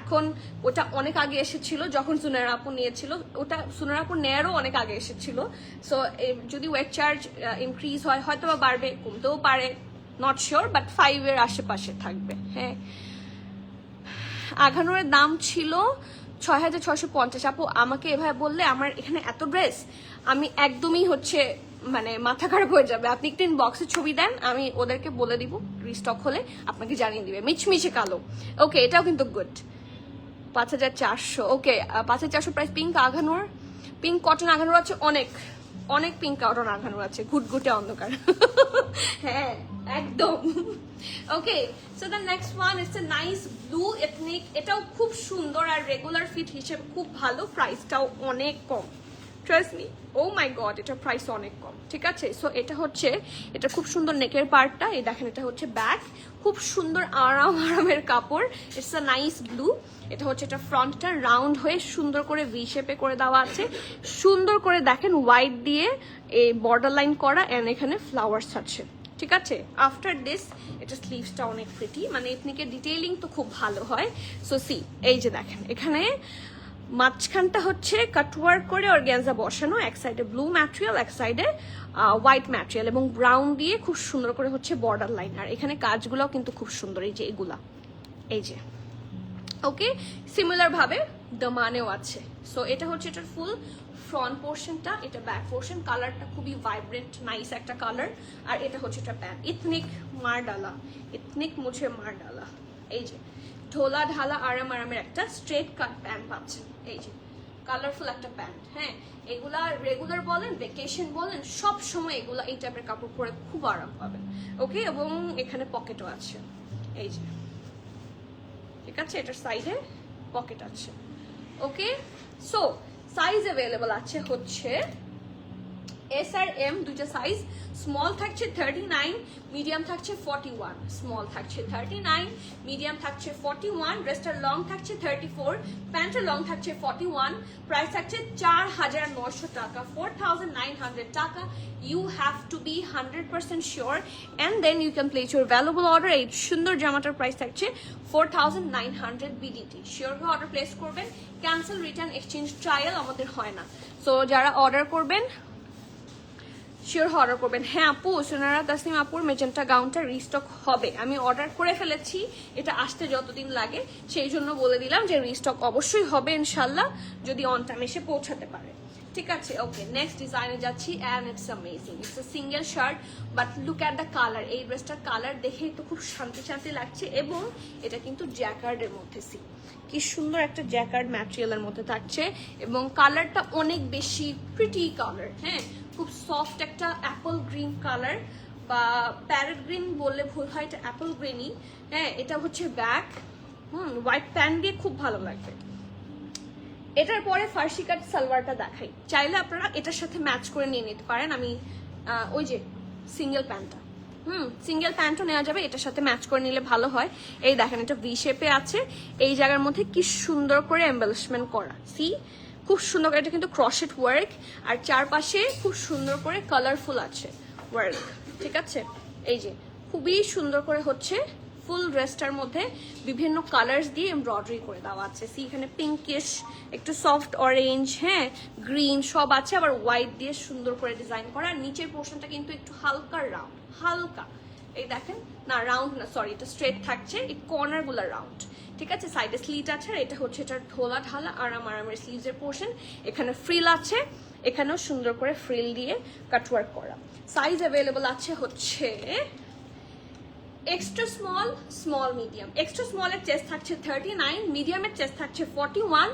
এখন ওটা অনেক আগে এসেছিল যখন সুনায়রা আপু নিয়েছিল, ওটা সুনায়রা আপু নেয়ারও অনেক আগে এসেছিল। সো যদি ওয়েট চার্জ ইনক্রিজ হয় হয়তো বা বাড়বে, কমতেও পারে, নট শিওর, বাট 5 এর আশেপাশে থাকবে। হ্যাঁ, আঘানোরের দাম ছিল 6650। আপু আমাকে এভাবে বললে আমার এখানে এত ড্রেস, আমি একদমই হচ্ছে মানে মাথা খারাপ হয়ে যাবে। আপনি একটু ইনবক্সে ছবি দেন, আমি ওদেরকে বলে দিব, রিস্টক হলে আপনাকে জানিয়ে দিবে। মিচমিচে কালো, ওকে, এটাও কিন্তু গুড। 5400, ওকে, 5400 প্রাইস। পিঙ্ক আঘানোর, পিঙ্ক কটন আঘানোর আছে, অনেক পিঙ্ক কটন আঘানোর আছে, ঘুটঘুটে অন্ধকার। হ্যাঁ একদম। Okay, so the next one it's a nice blue Ethnic, এটাও খুব সুন্দর আর রেগুলার ফিট হিসেবে খুব ভালো, প্রাইসটাও অনেক কম। ট্রাস্ট মি, ও মাই গড, এটার প্রাইস অনেক কম, ঠিক আছে? সো এটা হচ্ছে, এটা খুব সুন্দর নেকের পার্টটা, এই দেখেন, এটা হচ্ছে ব্যাক, খুব সুন্দর আরামের কাপড়। It's a nice blue. এটা হচ্ছে, এটা ফ্রন্টটা রাউন্ড হয়ে সুন্দর করে ভি শেপে করে দেওয়া আছে, সুন্দর করে দেখেন হোয়াইট দিয়ে এই বর্ডার লাইন করা, এন্ড এখানে ফ্লাওয়ার্স আছে, ঠিক আছে। আফটার দিস এটা স্লিভসটা অনেক প্রিটি, মানে এথনিকের ডিটেইলিং তো খুব ভালো হয়। সো সি, এই যে দেখেন এখানে মাঝখানটা হচ্ছে কাটওয়ার্ক করে অর্গানজা বসানো, এক সাইডে ব্লু ম্যাটেরিয়াল, এক সাইডে হোয়াইট ম্যাটেরিয়াল এবং ব্রাউন দিয়ে খুব সুন্দর করে হচ্ছে বর্ডার লাইন। আর এখানে কাজগুলোও কিন্তু খুব সুন্দর, এই যে এগুলা, এই যে ওকে। সিমিলার ভাবে দামানেও আছে। সো এটা হচ্ছে এটার ফুল ফ্রন্ট পোর্শনটা, এটা ব্যাক পোর্শন। কালারটা খুবই ভাইব্রেন্ট নাইস একটা কালার। আর এটা হচ্ছে এটা প্যান্ট, ইথনিক মার ডালা, ইথনিক মুছে মার ডালা। এই যে ঢোলা ঢালা আরাম আরামের একটা স্ট্রেট কাট প্যান্ট পাচ্ছেন, এই যে কালারফুল একটা প্যান্ট। হ্যাঁ, এগুলা রেগুলার বলেন, ভেকেশন বলেন, সব সময় এগুলা এই টাইপের কাপড় পরে খুব আরাম পাবেন। ওকে, এবং এখানে পকেটও আছে, এই যে ঠিক আছে, এটার সাইডে পকেট আছে। ওকে, সো সাইজ অ্যাভেলেবল আছে হচ্ছে এস আর এম দুইটা সাইজ। স্মল থাকছে 39, মিডিয়াম থাকছে 41। স্মল থাকছে 39, মিডিয়াম থাকছে 41, ড্রেসটার লং থাকছে 34, প্যান্টের লং থাকছে 41। প্রাইস থাকছে 4900 টাকা, 4900 টাকা। You have to be 100% sure and then you can place your valuable order. এই সুন্দর জামাটার প্রাইস থাকছে 4900 BDT। শিওর হয়ে অর্ডার প্লেস করবেন। ক্যান্সেল, রিটার্ন, এক্সচেঞ্জ, ট্রায়াল আমাদের হয় না। সো যারা অর্ডার করবেন শিওর অর্ডার করবেন। হ্যাঁ আপু, সোনারা তাসনিম আপুর মেজেন্টা গাউনটা রিস্টক হবে। আমি অর্ডার করে ফেলেছি, এটা আসতে যতদিন লাগে সেই জন্য বলে দিলাম যে রিস্টক অবশ্যই হবে ইনশাল্লাহ, যদি অন টাইম এসে পৌঁছাতে পারে। ঠিক আছে, ওকে। নেক্সট ডিজাইনে যাচ্ছি and it's amazing. It's a single shirt but look at the colour. এই ড্রেসটার কালার দেখেই তো খুব শান্তি শান্তি লাগছে এবং এটা কিন্তু জ্যাকার্ডের মধ্যে। সি কি সুন্দর একটা জ্যাকার্ড ম্যাটেরিয়ালের মধ্যে থাকছে এবং কালারটা অনেক বেশি প্রিটি কালার। হ্যাঁ, খুব সফট একটা অ্যাপল গ্রিন কালার বা প্যারেট গ্রিন বললে ভুল হয়, এটা অ্যাপল গ্রিনই। হ্যাঁ, এটা হচ্ছে ব্যাক, হোয়াইট প্যান্ট দিয়ে খুব ভালো লাগবে। এটার পরে ফার্সি কাট সালোয়ারটা দেখাই, চাইলে আপনারা এটার সাথে ম্যাচ করে নিয়ে নিতে পারেন। আমি ওই যে সিঙ্গেল প্যান্টটা, সিঙ্গেল প্যান্টও নেওয়া যাবে, এটার সাথে ম্যাচ করে নিলে ভালো হয়। এই দেখেন এটা ভি শেপে আছে, এই জায়গার মধ্যে কি সুন্দর করে এমবেলিশমেন্ট করা। সি খুব সুন্দর করে, এটা কিন্তু ক্রশেট ওয়ার্ক আর চারপাশে খুব সুন্দর করে কালারফুল আছে ওয়ার্ক। ঠিক আছে, এই যে খুবই সুন্দর করে হচ্ছে ফুল ড্রেসটার মধ্যে বিভিন্ন কালার্স দিয়ে এমব্রয়ডারি করে দেওয়া আছে। সি এখানে পিঙ্কিশ, একটু সফট অরেঞ্জ, হ্যাঁ গ্রিন সব আছে, আবার হোয়াইট দিয়ে সুন্দর করে ডিজাইন করা। আর নিচের পোর্শনটা কিন্তু একটু হালকা রাউন্ড, হালকা, এই দেখেন না রাউন্ড না, সরি এটা স্ট্রেট থাকছে, এই কর্নার গুলা রাউন্ড। ঠিক আছে, সাইডে স্লিট আছে। আর এটা হচ্ছে এটার ঢোলা ঢালা আরাম আরামের স্লিভসের পোর্শন। এখানে ফ্রিল আছে, এখানেও সুন্দর করে ফ্রিল দিয়ে কাটওয়ার্ক করা। সাইজ অ্যাভেলেবল আছে হচ্ছে extra small, small, medium. Extra স্মলের চেস্ট থাকছে 39, মিডিয়ামের চেস্ট থাকছে 41,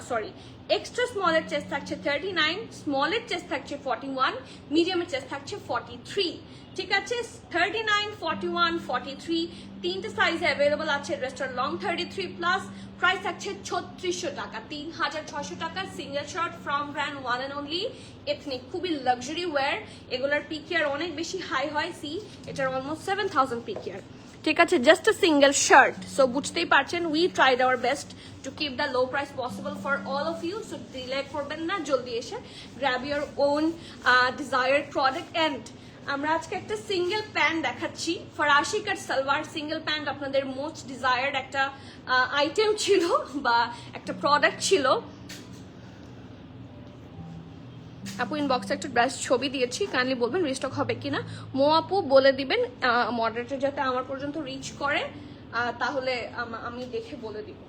সরি এক্সট্রা স্মলের চেস্ট থাকছে 39, স্মলের চেস্ট থাকছে 41, মিডিয়ামের চেস্ট থাকছে 43। ঠিক আছে, 39, 41, 43 তিনটে সাইজে অ্যাভেলেবল আছে। ড্রেসটার লং 33 প্লাস, প্রাইস থাকছে 3600 টাকা, 3600 টাকা। Single shirt from brand one and only ethnic, খুবই লাক্সারি ওয়্যার। এগুলোর পিকিয়ার অনেক বেশি হাই হয়। সি এটার অলমোস্ট 7000 পিকিয়ার। ঠিক আছে, just a single shirt. So বুঝতেই পারছেন, we tried our best to keep the low price possible for all of you. So delay করবেন না, জলদি এসে grab your own desired product. And আমরা আজকে একটা সিঙ্গেল প্যান্ট দেখাচ্ছি, ফরাসি কাট সালোয়ার সিঙ্গেল প্যান্ট। আপনাদের মোস্ট ডিজায়ার্ড একটা আইটেম ছিল বা একটা প্রোডাক্ট ছিল। আপু ইনবক্সে একটা ড্রেস ছবি দিয়েছি, কাইন্ডলি বলবেন রিস্টক হবে কিনা। মো আপু বলে দিবেন মডারেটর যাতে আমার পর্যন্ত রিচ করে, তাহলে আমি দেখে বলে দিব।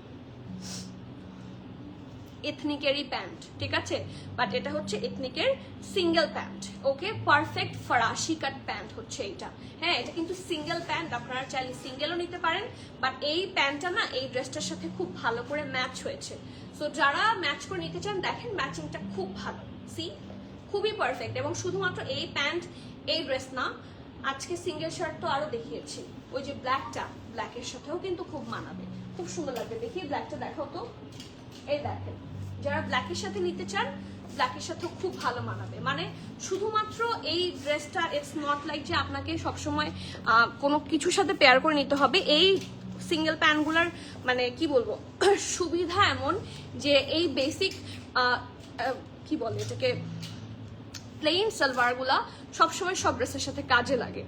এথনিকেরই প্যান্ট, ঠিক আছে, বাট এটা হচ্ছে এথনিকের সিঙ্গেল প্যান্ট। ওকে, পারফেক্ট ফরাসি কাট প্যান্ট হচ্ছে এইটা। হ্যাঁ, এটা কিন্তু সিঙ্গেল প্যান্ট, আপনারা চাইলে সিঙ্গেলও নিতে পারেন, বাট এই প্যান্টটা না এই ড্রেসটার সাথে খুব ভালো করে ম্যাচ হয়েছে। সো যারা ম্যাচ করে নিতে চান দেখেন, ম্যাচিংটা খুব ভালো। সি খুবই পারফেক্ট। এবং শুধুমাত্র এই প্যান্ট এই ড্রেস না, আজকে সিঙ্গেল শার্ট তো আরো দেখিয়েছি, ওই যে ব্ল্যাকটা, ব্ল্যাকের সাথেও কিন্তু খুব মানাবে, খুব সুন্দর লাগবে। দেখি ব্ল্যাকটা দেখাও তো, এই দেখেন, যারা ব্ল্যাকের সাথে নিতে চান ব্ল্যাকের সাথেও খুব ভালো মানাবে। মানে শুধুমাত্র এই ড্রেসটা, ইটস নট লাইক যে আপনাকে সবসময় কোনো কিছুর সাথে পেয়ার করে নিতে হবে। এই সিঙ্গেল প্যান্টগুলার মানে কি বলবো সুবিধা এমন যে এই বেসিক কি বলে এটাকে, প্লেন সালোয়ারগুলা সবসময় সব ড্রেসের সাথে কাজে লাগে।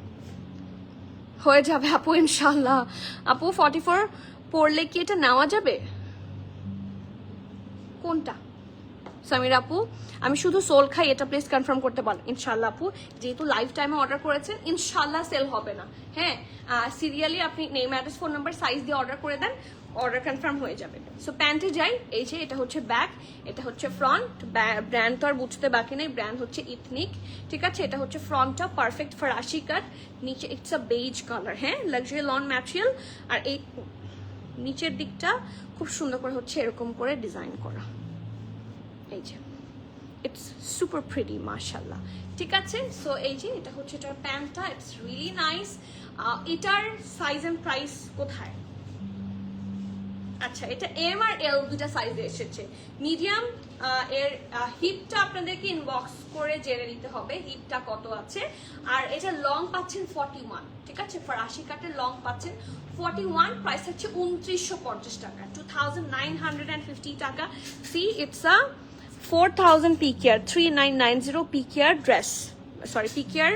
হয়ে যাবে আপু ইনশাল্লাহ। আপু 44 পড়লে কি এটা নেওয়া যাবে? কোনটা সামির আপু? আমি শুধু সোল খাই, এটা প্লিজ কনফার্ম করতে পারেন ইনশাল্লাহ আপু। যেহেতু লাইফ টাইমে অর্ডার করেছেন ইনশাল্লাহ সেল হবে না। হ্যাঁ, সিরিয়ালি আপনি name address phone number size দিয়ে অর্ডার করে দেন, অর্ডার কনফার্ম হয়ে যাবে। সো প্যান্টে যাই, এই যে এটা হচ্ছে ব্যাক, এটা হচ্ছে ফ্রন্ট। ব্র্যান্ড তো আর বুঝতে বাকি নেই, ব্র্যান্ড হচ্ছে ইথনিক, ঠিক আছে। এটা হচ্ছে ফ্রন্টটা পারফেক্ট ফরাসি কাট, নিচে ইটস আ বেজ কালার, হ্যাঁ লাক্সারি লন ম্যাটেরিয়াল। আর এই নিচের দিকটা খুব সুন্দর করে হচ্ছে এরকম করে ডিজাইন করা, এই যে ইটস সুপার প্রিটি মাশাআল্লাহ, ঠিক আছে। সো এই যে এটা হচ্ছে এটার প্যান্টটা, ইটস রিয়েলি নাইস। এটার সাইজ এন্ড প্রাইস কোথায়? আচ্ছা, এটা এম আর এল দুটা সাইজে এসেছে। মিডিয়াম এর হিপটা আপনাদেরকে ইনবক্স করে জেনে নিতে হবে হিপটা কত আছে। আর এটা লং পাচ্ছেন 41, ঠিক আছে। ফরাসি কাটের লং পাচ্ছেন 41, প্রাইস হচ্ছে 2950 টাকা, 2950 টাকা। সি ইটস আ 4000 পিকিয়ার, 3990 পিকিয়ার ড্রেস, সরি পিকিয়ার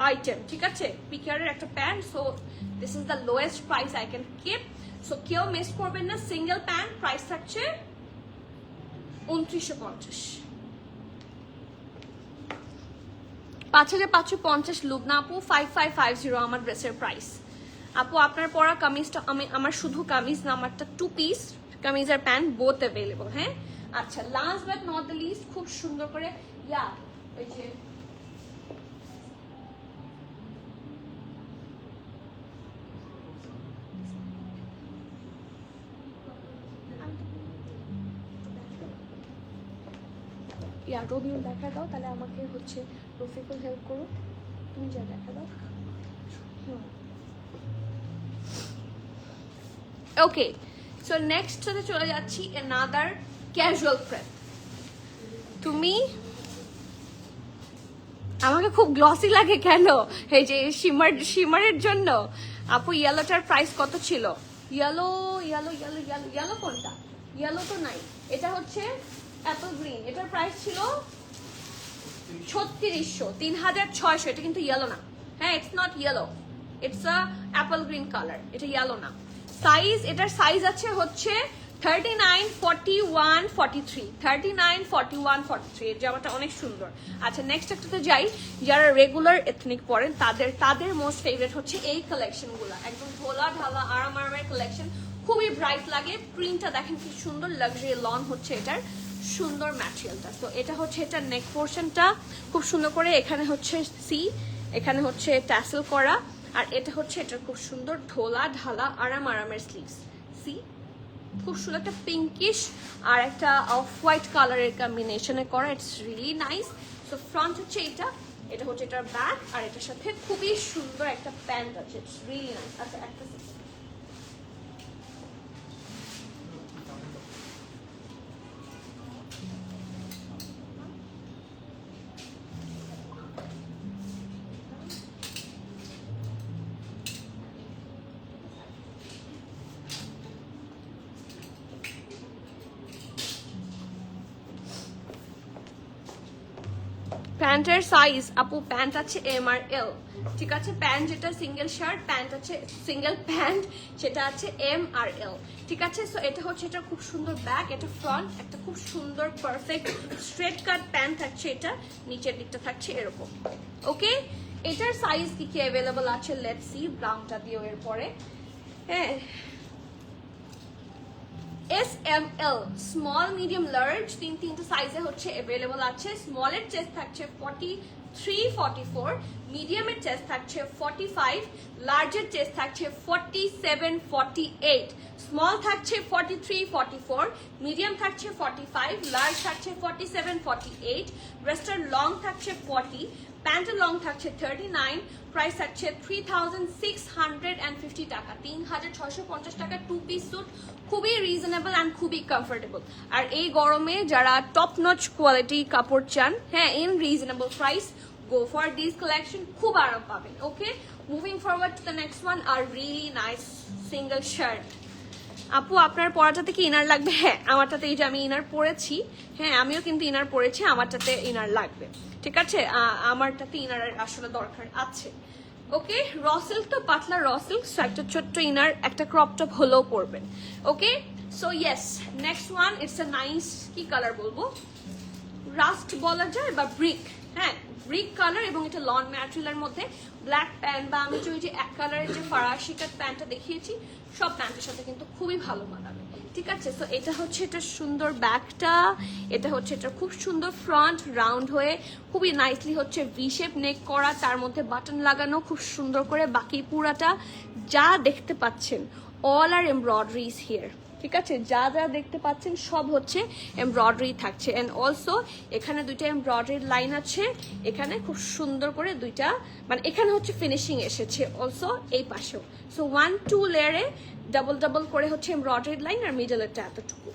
আইটেম, ঠিক আছে। পিকিয়ারের একটা pant. So this is the lowest price I can keep. So কেউ মিস করবেন না, সিঙ্গেল প্যান্ট প্রাইস থাকছে 2950। 5550 লুবনা আপু, 5550 আমার ড্রেসের প্রাইস। আপু আপনার পরা কামিজটা আমার শুধু কামিজ না, আমারটা 2 পিস কামিজ আর প্যান্ট বোথ অ্যাভেলেবল, হ্যাঁ। আচ্ছা, last but not the least, খুব সুন্দর করে ওই যে রবিউল দেখা দাও, তাহলে আমাকে হচ্ছে রফিকুল হেল্প করো, তুমি যা দেখা দাও। ওকে, সো নেক্সট সাথে চলে যাচ্ছি অ্যানাদার ক্যাজুয়াল ফ্রেন্ড। তুমি আমাকে খুব গ্লসি লাগে কেন? এই যে শিমারের জন্য। আপু ইয়েলোটার প্রাইস কত ছিল? Yellow yellow yellow yellow yellow কোনটা? ইয়েলো তো নাই, এটা হচ্ছে অ্যাপল গ্রিন। এটার প্রাইস ছিল 3600, 3600। এটা কিন্তু ইয়েলো না, হ্যাঁ it's not yellow, it's a Apple green colour, এটা ইয়েলো না। সাইজ, এটার সাইজ আছে হচ্ছে 39, 41, 43, 39, 41, 43। এর জামাটা অনেক সুন্দর। আচ্ছা, নেক্সট একটাতে যাই। যারা রেগুলার এথনিক পরেন তাদের মোস্ট ফেভারিট হচ্ছে এই কালেকশনগুলো, একদম ধোলা ঢালা আরামের কালেকশন, খুবই ব্রাইট লাগে। প্রিন্টটা দেখেন কি সুন্দর, লাক্সারি লন হচ্ছে এটার সুন্দর ম্যাটেরিয়ালটা। তো এটা হচ্ছে এটার নেক পোর্শনটা খুব সুন্দর করে, এখানে হচ্ছে সি, এখানে হচ্ছে ট্যাসেল করা। আর এটা হচ্ছে এটার খুব সুন্দর ঢোলা ঢালা আরামের স্লিভস, সি খুব সুন্দর একটা পিঙ্কিশ আর একটা অফ হোয়াইট কালারের কম্বিনেশনে করা, it's really nice. So front হচ্ছে এটা হচ্ছে এটার ব্যাক, আর এটার সাথে খুবই সুন্দর একটা প্যান্ট আছে, ইটস রিয়েলি নাইস। আচ্ছা, একটা প্যান্টের সাইজ আপু, প্যান্ট আছে এম আর এল, ঠিক আছে। প্যান্ট যেটা সিঙ্গেল শার্ট, প্যান্ট আছে সিঙ্গেল প্যান্ট, সেটা আছে এম আর এল, ঠিক আছে। সো এটা হচ্ছে এটা খুব সুন্দর ব্যাক, এটা ফ্রন্ট, একটা খুব সুন্দর পারফেক্ট স্ট্রেট কাট প্যান্ট থাকছে, এটা নিচের দিকটা থাকছে এরকম। ওকে, এটার সাইজ কি কি অ্যাভেলেবল আছে লেটস সি। ব্রাউনটা দিও এর পরে, হ্যাঁ। S M L, small medium large, তিনটা সাইজে হচ্ছে অ্যাভেলেবল আছে। স্মলের চেস্ট থাকছে 43, 44, মিডিয়ামের চেস্ট থাকছে 45, লার্জের চেস্ট থাকছে 47, 48। স্মল থাকছে 43, 44, মিডিয়াম থাকছে 45, লার্জ থাকছে 47, 48, ড্রেসটার লং থাকছে 40, প্যান্টের লং থাকছে 39, প্রাইস থাকছে 3650 টাকা, 3650 টাকা। 2 পিস স্যুট, খুবই রিজনেবল অ্যান্ড খুবই কমফোর্টেবল। আর এই গরমে যারা টপ নচ কোয়ালিটি কাপড় চান, হ্যাঁ in reasonable price, go for this collection, খুব আরাম পাবেন। Okay, moving forward to the next one, আর রিয়েলি নাইস সিঙ্গেল শার্ট। আপু আপনার পরাটাতে কি ইনার লাগবে? হ্যাঁ আমারটাতে, এই যে আমি ইনার পরেছি, হ্যাঁ আমিও কিন্তু ইনার পরেছি, আমারটাতে ইনার লাগবে, ঠিক আছে। আমারটাতে ইনার আসলে দরকার আছে। ওকে র সিল্ক তো পাতলা র সিল্ক, সো একটা ছোট্ট ইনার একটা ক্রপ টপ হলেও পরবেন। ওকে so yes, next one it's a nice, কি কালার বলবো, রাস্ট বলা যায় বা ব্রিক, হ্যাঁ ব্রিক কালার, এবং এটা লন ম্যাটেরিয়ালের মধ্যে ব্ল্যাক প্যান্ট বা আমি যে ওই যে এক কালারের যে ফারাশি কাট প্যান্টটা দেখিয়েছি সব প্যান্টের সাথে কিন্তু খুবই ভালো মানাবে। ঠিক আছে, সো এটা হচ্ছে এটা সুন্দর ব্যাকটা, এটা হচ্ছে এটা খুব সুন্দর ফ্রন্ট রাউন্ড হয়ে খুবই নাইসলি হচ্ছে ভি শেপ নেক করা, তার মধ্যে বাটন লাগানো খুব সুন্দর করে, বাকি পুরাটা যা দেখতে পাচ্ছেন অল আর এমব্রয়ডারিজ হিয়ার। ঠিক আছে, যা যা দেখতে পাচ্ছেন সব হচ্ছে এমব্রয়ডারি থাকছে, এন্ড অলসো এখানে দুইটা এমব্রয়ডারি লাইন আছে, এখানে খুব সুন্দর করে দুইটা মানে এখানে হচ্ছে ফিনিশিং এসেছে, অলসো এই পাশেও। সো 1-2 লেয়ারে ডাবল ডাবল করে হচ্ছে এমব্রয়ডারি লাইন, আর মিডলেরটা এতটুকু।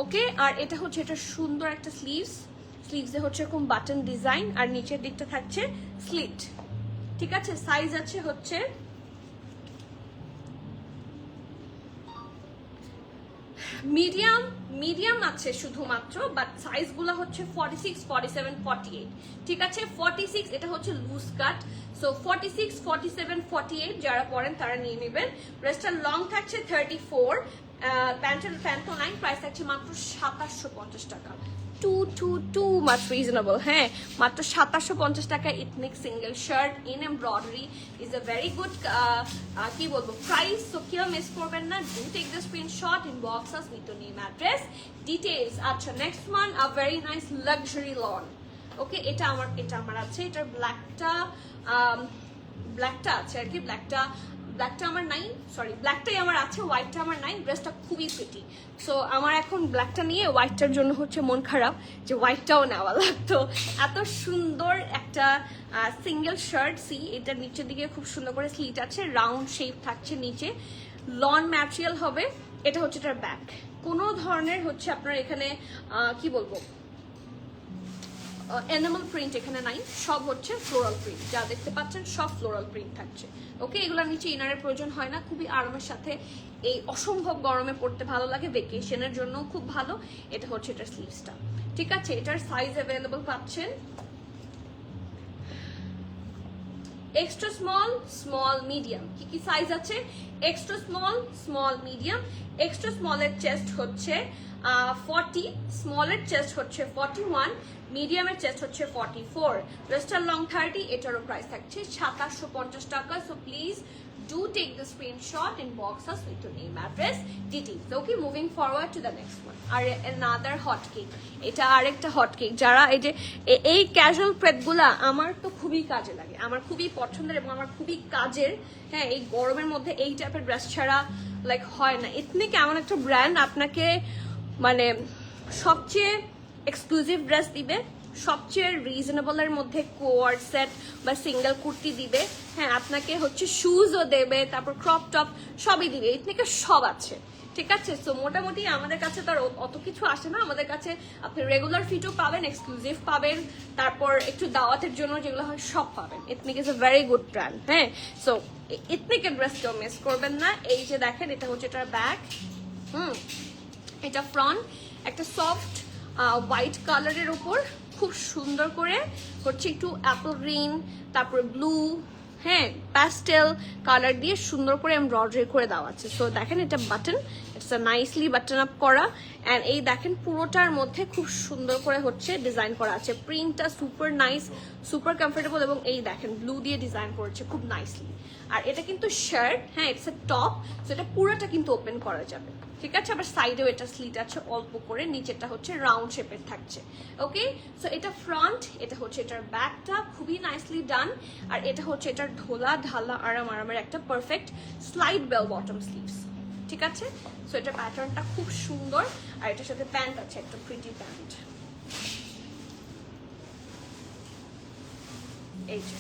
ওকে, আর এটা হচ্ছে এটা সুন্দর একটা স্লিভসে হচ্ছে এরকম বাটন ডিজাইন, আর নিচের দিকটা থাকছে স্লিট। ঠিক আছে, সাইজ আছে হচ্ছে মিডিয়াম আছে শুধুমাত্র, বাট সাইজগুলো হচ্ছে 46, 47, 48। ঠিক আছে, 46 এটা হচ্ছে লুজ কাট, সো 46, 47, 48 যারা পরেন তারা নিয়ে নেবেন। রেস্টটা লং থাকছে 34, প্যান্টের প্যান্ট নাই, প্রাইস থাকছে মাত্র 2750 টাকা। টু মাচ রিজনেবল, হ্যাঁ মাত্র 2750 টাকা। Ethnic single shirt in embroidery is a very good কি বলবো প্রাইস, সো কেউ মিস করবেন না। Do take the screenshot, inbox us with your name, address, details। আচ্ছা next one, a very nice luxury lawn. Okay, এটা আমার আছে, এটার ব্ল্যাকটা আছে আর কি, ব্ল্যাকটা আমার নাই, সরি ব্ল্যাকটাই আমার আছে, হোয়াইটটা আমার নাই। ড্রেসটা খুবই প্রিটি, সো আমার এখন ব্ল্যাকটা নিয়ে হোয়াইটটার জন্য হচ্ছে মন খারাপ যে হোয়াইটটাও নেওয়া লাগতো। এত সুন্দর একটা সিঙ্গেল শার্ট, সি এটার নিচের দিকে খুব সুন্দর করে স্লিট আছে, রাউন্ড শেপ থাকছে, নিচে লন ম্যাটেরিয়াল হবে। এটা হচ্ছে এটার ব্যাক, কোনো ধরনের হচ্ছে আপনার এখানে কি বলবো এনিমাল প্রিন্ট এখানে নাই, সব হচ্ছে ফ্লোরাল প্রিন্ট, যা দেখতে পাচ্ছেন সব ফ্লোরাল প্রিন্ট থাকছে। ওকে, এগুলোর নিচে ইনারের প্রয়োজন হয় না, খুবই আরামের সাথে এই অসম্ভব গরমে পড়তে ভালো লাগে, ভেকেশনের জন্য খুব ভালো। এটা হচ্ছে এটার স্লিভসটা। ঠিক আছে, এটার সাইজ অ্যাভেলেবল পাচ্ছেন এক্সট্রা স্মল, স্মল, মিডিয়াম। কি কি সাইজ আছে? Extra small, small, medium. Extra স্মলের চেস্ট হচ্ছে 40, স্মলের চেস্ট হচ্ছে 41, মিডিয়ামের চেস্ট হচ্ছে 44, রেস্টার লং 30। এটারও প্রাইস থাকছে 2750 টাকা। So please do take the screenshot, inbox us with your name, address, details. Okay, moving forward to the next one. Another hot cake. এটা আরেকটা হট কেক। যারা এই ক্যাজুয়াল প্রেপগুলা আমার তো খুবই কাজে লাগে, আমার খুবই পছন্দের এবং আমার খুবই কাজের। হ্যাঁ, এই গরমের মধ্যে এই টাইপের ড্রেস ছাড়া লাইক হয় না। এথনিক এমন একটা ব্র্যান্ড আপনাকে মানে সবচেয়ে এক্সক্লুসিভ ড্রেস দিবে, সবচেয়ে রিজনেবলের মধ্যে কোয়ার্ড সেট বা সিঙ্গেল কুর্তি দিবে, হ্যাঁ আপনাকে হচ্ছে শুজও দেবে, তারপর ক্রপ টপ সবই দিবে, এথনিকে সব আছে। ঠিক আছে, সো মোটামুটি আমাদের কাছে তো আর অত কিছু আসে না, আমাদের কাছে আপনি রেগুলার ফিটও পাবেন, এক্সক্লুসিভ পাবেন, তারপর একটু দাওয়াতের জন্য যেগুলো হয় সব পাবেন। Ethnic is a very good brand. হ্যাঁ, সো এথনিকের ড্রেস কেউ মিস করবেন না। এই যে দেখেন, এটা হচ্ছে এটার ব্যাক, এটা ফ্রন্ট, একটা সফট হোয়াইট কালারের উপর খুব সুন্দর করে হচ্ছে একটু অ্যাপল গ্রিন, তারপরে ব্লু, হ্যাঁ প্যাস্টেল কালার দিয়ে সুন্দর করে এমব্রয়ডারি করে দেওয়া আছে। সো দেখেন, এটা button, it's a nicely button up করা, অ্যান্ড এই দেখেন পুরোটার মধ্যে খুব সুন্দর করে হচ্ছে ডিজাইন করা আছে। প্রিন্টটা সুপার নাইস, সুপার কমফোর্টেবল, এবং এই দেখেন ব্লু দিয়ে ডিজাইন করেছে খুব নাইসলি। আর এটা কিন্তু শার্ট, হ্যাঁ ইটস এ টপ, সো এটা পুরোটা কিন্তু ওপেন করা যাবে। ঠিক আছে, আবার সাইডেও এটা স্লিট আছে অল্প করে, নিচেরটা হচ্ছে রাউন্ড শেপের থাকছে। ওকে, সো এটা ফ্রন্ট, এটা হচ্ছে এটার ব্যাকটা খুবই নাইসলি ডান, আর এটা হচ্ছে এটার ঢোলা ঢালা আরামের একটা perfect slide bell bottom sleeves. ঠিক আছে, সো এটা প্যাটার্নটা খুব সুন্দর, আর এটার সাথে প্যান্ট আছে একটা প্রিটি প্যান্ট। এই যে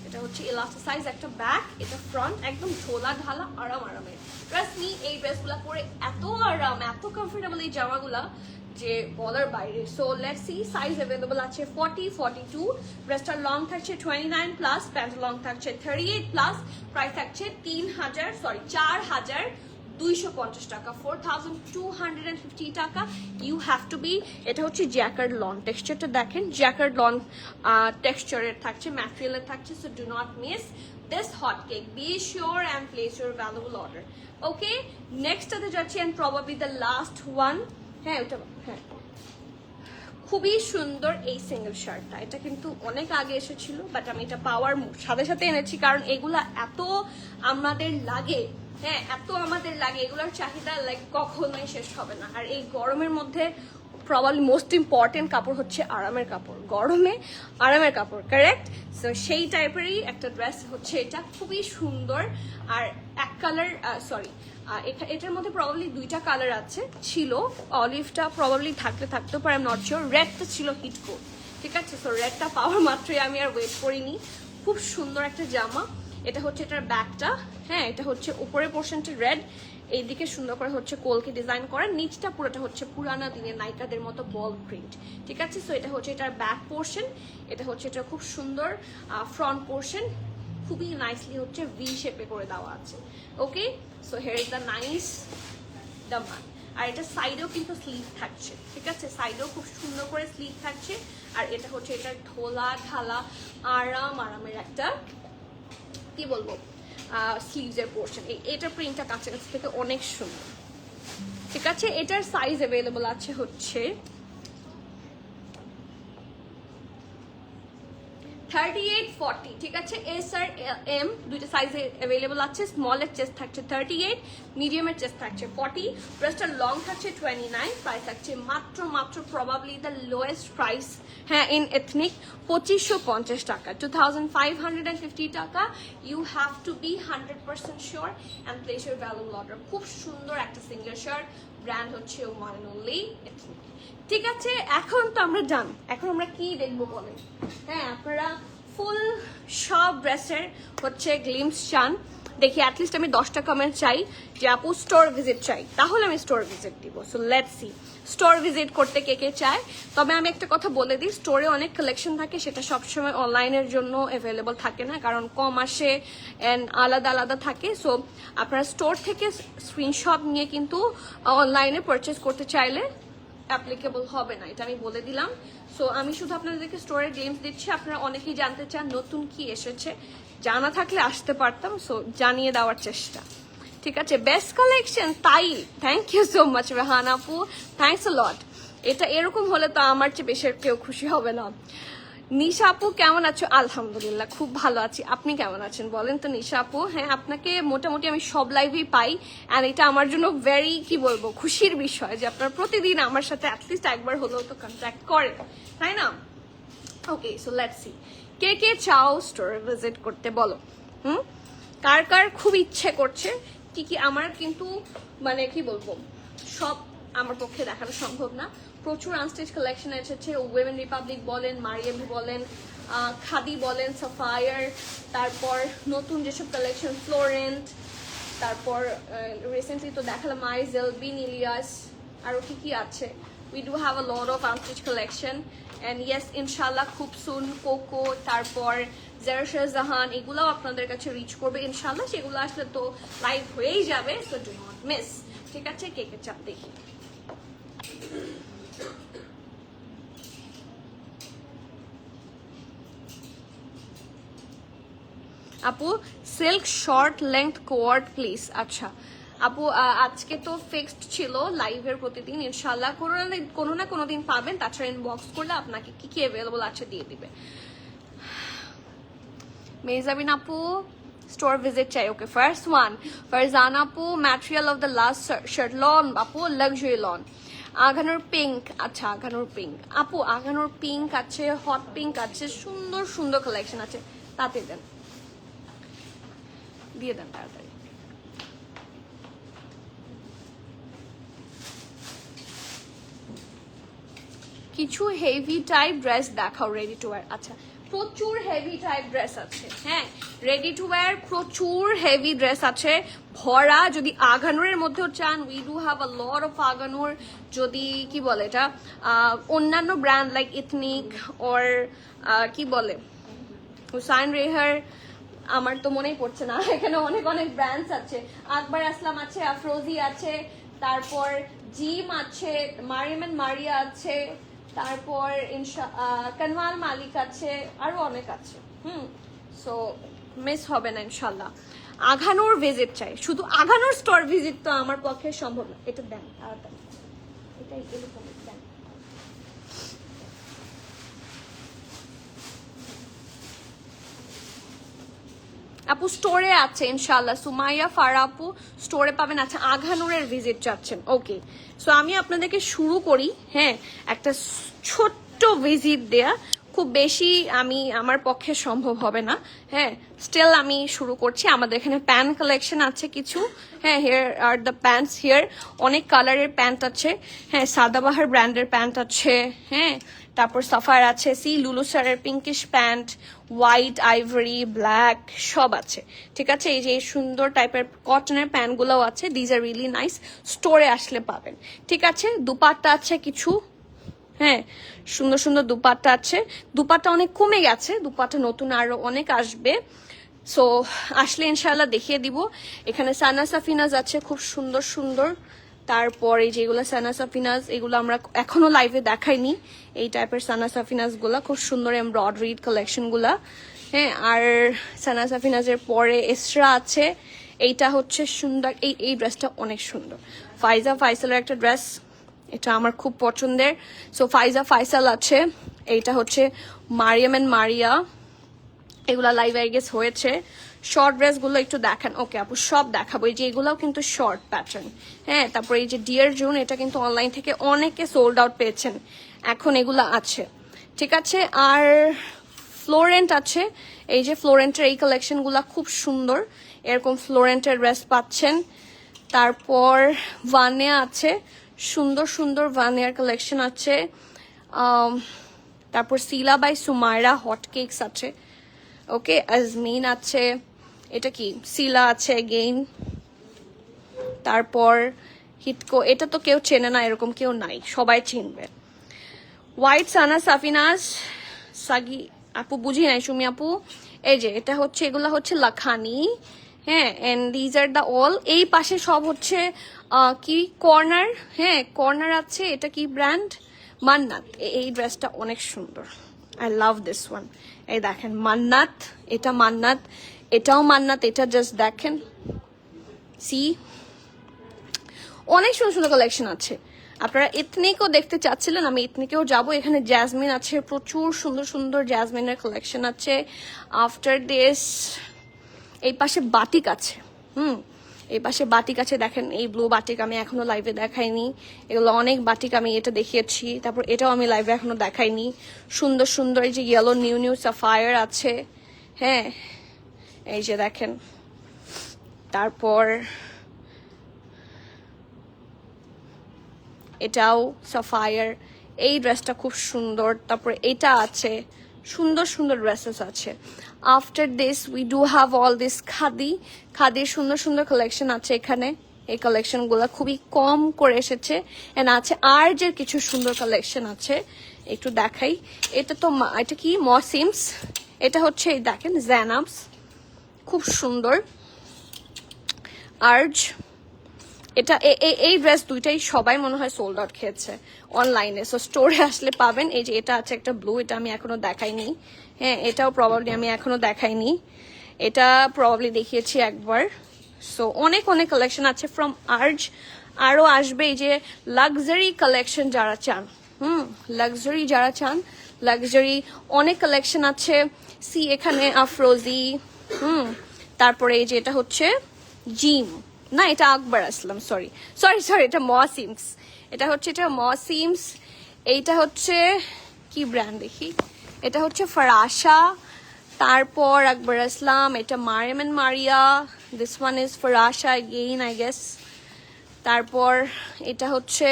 এটা হচ্ছে এলাস্টিসাইজ একটা ব্যাক, এটা ফ্রন্ট, একদম ঢোলা ঢালা আরামের। ট্রাস্ট মি, এই ড্রেসগুলো পরে এত আরাম, এত কমফোর্টেবল এই জামাগুলা যে বলার বাইরে। So let's see, size available আছে 40, 42, ড্রেসটার লং থাকছে 29 প্লাস, প্যান্ট লং থাকছে 38 প্লাস, প্রাইস থাকছে 4000 250 টাকা, 4250 টাকা। ইউ হ্যাভ টু বি, এটা হচ্ছে জ্যাকার্ড লন, টেক্সচারটা দেখেন জ্যাকার্ড লন টেক্সচারের থাকছে, ম্যাটেরিয়ালের থাকছে। So do not miss this hot cake. Be sure and place your valuable order. Okay, next আতে যাচ্ছি and probably the last one. হ্যাঁ ওটা, হ্যাঁ খুবই সুন্দর এই সিঙ্গেল শার্টটা। এটা কিন্তু অনেক আগে এসেছিল, বাট আমি এটা পাওয়ার সাথে সাথে এনেছি, কারণ এগুলা এত আমাদের লাগে, হ্যাঁ এত আমাদের লাগে, এগুলোর চাহিদা লাইক কখনোই শেষ হবে না। আর এই গরমের মধ্যে প্রবাবলি মোস্ট ইম্পর্টেন্ট কাপড় হচ্ছে আরামের কাপড়, গরমে আরামের কাপড়, কারেক্ট? সো সেই টাইপেরই একটা ড্রেস হচ্ছে এটা, খুবই সুন্দর। আর এক কালার, সরি এটার মধ্যে প্রবাবলি দুইটা কালার আছে, ছিল অলিভটা প্রবাবলি থাকতেও পারে, আই এম নট শিওর। রেডটা ছিল হিট কোড, ঠিক আছে? সো রেডটা পাওয়ার মাত্রই আমি আর ওয়েট করিনি। খুব সুন্দর একটা জামা। এটা হচ্ছে এটার ব্যাকটা, হ্যাঁ এটা হচ্ছে উপরের পোর্শনটা রেড, এইদিকে সুন্দর করে হচ্ছে কলকে ডিজাইন করা, নিচটা পুরোটা হচ্ছে পুরানা দিনের নায়িকাদের মতো বল প্রিন্ট, ঠিক আছে? সো এটা হচ্ছে এটার ব্যাক পোর্শন, এটা হচ্ছে এটা খুব সুন্দর ফ্রন্ট পোর্শন, খুবই নাইসলি হচ্ছে ভি শেপে করে দেওয়া আছে। Okay, so here is the nice দামান। আর এটা সাইডেও কিন্তু স্লিভ থাকছে, ঠিক আছে? সাইডেও খুব সুন্দর করে স্লিভ থাকছে। আর এটা হচ্ছে এটার ঢোলা ঢালা আরামের একটা কি বলবো স্লিভসের পোর্শন। এটার প্রিন্টটা কাছাকাছি থেকে অনেক সুন্দর, ঠিক আছে? এটার সাইজ অ্যাভেলেবল আছে হচ্ছে 38-40, ঠিক আছে? এস আর এম দুইটা সাইজে অ্যাভেলেবল আছে। স্মলের চেস্ট থাকছে 38, মিডিয়ামের চেস্ট থাকছে 40, ব্রেস্টটা লং থাকছে 29। প্রাইস থাকছে মাত্র প্রবাবলি দ্য লোয়েস্ট প্রাইস, হ্যাঁ ইন এথনিক 2550 টাকা, 2550 টাকা। You have to be 100% sure and place your valuable order. খুব সুন্দর একটা সিঙ্গেল শার্ট, ব্র্যান্ড হচ্ছে ওয়ান অ্যান্ড অনলি এথনিক, ঠিক আছে? এখন তো আমরা ডান, এখন আমরা কি দেখবো বলেন? হ্যাঁ আপনারা ফুল সব ড্রেসের হচ্ছে গ্লিমস চান, দেখি অ্যাটলিস্ট আমি 10টা কমেন্ট চাই যে আপু স্টোর ভিজিট চাই, তাহলে আমি স্টোর ভিজিট দিব। So let's see store visit করতে কে কে চায়। তবে আমি একটা কথা বলে দিই, স্টোরে অনেক কালেকশন থাকে, সেটা সবসময় অনলাইনের জন্য অ্যাভেলেবল থাকে না, কারণ কম আসে অ্যান্ড আলাদা থাকে। সো আপনারা স্টোর থেকে স্ক্রিনশট নিয়ে কিন্তু অনলাইনে পারচেস করতে চাইলে অ্যাপ্লিকেবল হবে না, এটা আমি বলে দিলাম। সো আমি শুধু আপনাদেরকে স্টোরের গেমস দিচ্ছি, আপনারা অনেকেই জানতে চান নতুন কি এসেছে, জানা থাকলে আসতে পারতাম, সো জানিয়ে দেওয়ার চেষ্টা, ঠিক আছে? বেস্ট কালেকশন তাই, thank you so much Rehan আপু, থ্যাংকস আ লট। এটা এরকম হলে তো আমার চেয়ে বেশি কেউ খুশি হবে না। নিশা আপু কেমন আছো? আলহামদুলিল্লাহ খুব ভালো আছি, আপনি কেমন আছেন বলেন তো নিশা আপু? হ্যাঁ আপনাকে মোটামুটি আমি সব লাইভেই পাই, অ্যান্ড এটা আমার জন্য ভেরি কি বলবো খুশির বিষয় যে আপনারা প্রতিদিন আমার সাথে অ্যাটলিস্ট একবার হলেও তো কন্ট্যাক্ট করেন, তাই না? Okay, so let's C K কে চাও স্টোর ভিজিট করতে বলো। কার কার খুব ইচ্ছে করছে কি আমার কিন্তু মানে কি বলবো সব আমার পক্ষে দেখানো সম্ভব না। প্রচুর আনস্টিচ কালেকশন এসেছে, উইমেন রিপাবলিক বলেন, মারিয়াবি বলেন, খাদি বলেন, সাফায়ার, তারপর নতুন যেসব কালেকশন ফ্লোরেন্ট, তারপর রিসেন্টলি তো দেখালাম আইজেল, বিন ইলিয়াস, আরও কি আছে। We do have a lot of unstitch collection and yes ইনশাল্লাহ খুব সুন কোকো, তারপর জারা শাহজাহান, এগুলোও আপনাদের কাছে রিচ করবে ইনশাল্লাহ। সেগুলো আসলে তো লাইভ হয়েই যাবে, সো ডু নট মিস, ঠিক আছে? কে কে চাপ দেখি। আপু সিল্ক শর্ট লেন্থ কোয়ার্ড প্লিজ। আচ্ছা আপু আজকে তো ফিক্সড ছিল লাইভের প্রতিদিন, ইনশাল্লাহ কোনো না কোনো দিন পাবেন। তাছাড়া ইনবক্স করলে আপনাকে কি অ্যাভেলেবল আছে দিয়ে দিবে। মেজাবিন আপু স্টোর ভিজিট চাই, ওকে। ফার্স্ট ওয়ান ফারজান আপু, material of the last shirt, lawn আপু লাক্সারি লন। আগানোর পিঙ্ক, আচ্ছা আগানোর পিঙ্ক আপু, আগানোর পিঙ্ক আছে, হট পিঙ্ক আছে, সুন্দর সুন্দর কালেকশন আছে, তাতে দেন, দিয়ে দেন তাড়াতাড়ি। কিছু হেভি টাইপ ড্রেস দেখাও রেডি টু ওয়্যার। আচ্ছা প্রচুর হেভি টাইপ ড্রেস আছে, হ্যাঁ রেডি টু ওয়্যার প্রচুর হেভি ড্রেস আছে ভরা। যদি আগানোর মধ্যেও চান, we do have a lot of আগানোর। যদি কি বলে এটা অন্যান্য ব্র্যান্ড লাইক ইথনিক ওর কি বলে হুসাইন রেহার, আমার তো মনেই পড়ছে না, এখানে অনেক অনেক ব্র্যান্ডস আছে। আকবর আসলাম আছে, আফরোজি আছে, তারপর জিম আছে, মারিয়াম এন্ড মারিয়া আছে, তারপর কানওয়াল মালিক আছে, আরো অনেক আছে। সো মিস হবে না ইনশাল্লাহ। আঘানোর ভিজিট চাই, শুধু আঘানোর স্টোর ভিজিট তো আমার পক্ষে সম্ভব না। এটা দেন, এটাই এরকম দেন। আপু স্টোরে আছে ইনশাল্লাহ, সুমাইয়া ফারা আপু স্টোরে পাবেন। আচ্ছা আঘানুরের ভিজিট চাচ্ছেন, ওকে। সো আমি আপনাদেরকে শুরু করি, হ্যাঁ, একটা ছোট্ট ভিজিট দেয়া, খুব বেশি আমার পক্ষে সম্ভব হবে না, হ্যাঁ। স্টিল আমি শুরু করছি। আমাদের এখানে প্যান্ট কালেকশন আছে কিছু, হ্যাঁ। Here are the pants, here অনেক কালারের প্যান্ট আছে, হ্যাঁ। সাদাবাহার ব্র্যান্ডের প্যান্ট আছে, হ্যাঁ। তারপর সাফার আছে, সি লুলু স্যারের pinkish pant, white, ivory, black সব আছে, ঠিক আছে। এই যে সুন্দর টাইপের কটনের প্যান্টগুলোও আছে, দিজ আর রিয়েলি নাইস, স্টোরে আসলে পাবেন, ঠিক আছে। দুপাট্টা আছে কিছু, হ্যাঁ, সুন্দর সুন্দর দুপাট্টা আছে। দুপাট্টা অনেক কমে গেছে, দুপাট্টা নতুন আরো অনেক আসবে। সো আসলে ইনশাল্লাহ দেখিয়ে দিব। এখানে সানা সাফিনাজ আছে খুব সুন্দর সুন্দর। তারপর এই যেগুলো সানা সাফিনাজ, এগুলো আমরা এখনো লাইভে দেখাইনি। এই টাইপের সানা সাফিনাজ গুলা খুব সুন্দর, এমব্রয়ডারিড কালেকশন গুলা, হ্যাঁ। আর সানা সাফিনাজের পরে এসরা আছে, এইটা হচ্ছে সুন্দর, এই ড্রেসটা অনেক সুন্দর। ফাইজা ফাইসালের একটা ড্রেস, এটা আমার খুব পছন্দের। সো ফাইজা ফাইসাল আছে, এইটা হচ্ছে মারিয়াম এন্ড মারিয়া, এগুলা লাইভ আই গেস হয়েছে। শর্ট ড্রেস গুলো একটু দেখান, ওকে আপু সব দেখাবো। এই যে এগুলাও কিন্তু শর্ট প্যাটার্ন, হ্যাঁ। তারপর এই যে ডিয়ার জুন, এটা কিন্তু অনলাইন থেকে অনেকে সোল্ড আউট পেয়েছেন, এখন এগুলা আছে, ঠিক আছে। আর ফ্লোরেন্ট আছে, এই যে ফ্লোরেন্টের এই কালেকশন গুলা খুব সুন্দর, এরকম ফ্লোরেন্টের ড্রেস পাচ্ছেন। তারপর ভানিয়া আছে, সুন্দর সুন্দর ভানিয়ার কালেকশন আছে। তারপর সিলা বাই সুমাইরা হট কেকস আছে, ওকে। আজমিন আছে, এটা কি সিলা আছে এগেইন। তারপর হিটকো, এটা তো কেউ চেনে না, এরকম কেউ নাই, সবাই চিনবে। হোয়াইট সানা সাফিনাজ, সাগি আপু বুঝি নাই, সুমি আপু। এই যে এটা হচ্ছে, এগুলা হচ্ছে লাখানি, হ্যাঁ। And these are the all. এই পাশে সব হচ্ছে কি কর্নার, হ্যাঁ কর্নার আছে। এটা কি ব্র্যান্ড? মান্নাত। এই ড্রেসটা অনেক সুন্দর, আই লাভ দিস ওয়ান। এই দেখেন মান্নাত, এটা মান্নাত, এটাও মান্নাত, এটা জাস্ট দেখেন, সি অনেক সুন্দর সুন্দর কালেকশন আছে। আপনারা ইথনিকও দেখতে চাচ্ছিলেন, আমি ইথনিকেও যাব। এখানে জ্যাসমিন আছে, প্রচুর সুন্দর সুন্দর জ্যাসমিনের কালেকশন আছে। আফটার দিস এই পাশে বাটিক আছে, এই পাশে বাটিক আছে, দেখেন এই ব্লু বাটিক আমি এখনো লাইভে দেখাইনি। এগুলো অনেক বাটিক আমি এটা দেখিয়েছি, তারপর এটাও আমি লাইভে এখনো দেখাইনি। সুন্দর সুন্দর এই যে ইয়েলো নিউ নিউ সাফায়ার আছে, হ্যাঁ এই যে দেখেন। তারপর এটাও সাফায়ার, এই ড্রেসটা খুব সুন্দর। তারপর এটা আছে, সুন্দর সুন্দর ড্রেসেস আছে। After this we do have all this khadi, খাদির সুন্দর সুন্দর কালেকশন আছে এখানে। এই কালেকশন গুলা খুবই কম করে এসেছে, এন্ড আছে আর্জের কিছু সুন্দর কালেকশন আছে, একটু দেখাই। এটা তো এটা কি মসিমস, এটা হচ্ছে এই দেখেন জ্যানাবস, খুব সুন্দর আর্জ। এটা এই ড্রেস দুইটাই সবাই মনে হয় সোল্ড আউট খেয়েছে অনলাইনে, সো স্টোরে আসলে পাবেন। এই যে এটা আছে একটা ব্লু, এটা আমি এখনো দেখাইনি, হ্যাঁ এটাও প্রবাবলি আমি এখনো দেখাইনি, এটা প্রবাবলি দেখিয়েছি একবার। সো অনেক অনেক কালেকশন আছে ফ্রম আর্জ। আরো আসবে এই যে লাক্সারি কালেকশন যারা চান, লাক্সারি যারা চান, লাক্সারি অনেক কালেকশন আছে। সি এখানে আফরোজি, তারপরে এই যে এটা হচ্ছে জিম, না এটা আকবর আসলাম, সরি সরি সরি, এটা মসিমস, এটা হচ্ছে এটা মসিমস। এইটা হচ্ছে কি ব্র্যান্ড দেখি, এটা হচ্ছে ফরাসা। তারপর আকবর আসলাম, এটা Maryam and Maria, this one is Farasha again I guess. তারপর এটা হচ্ছে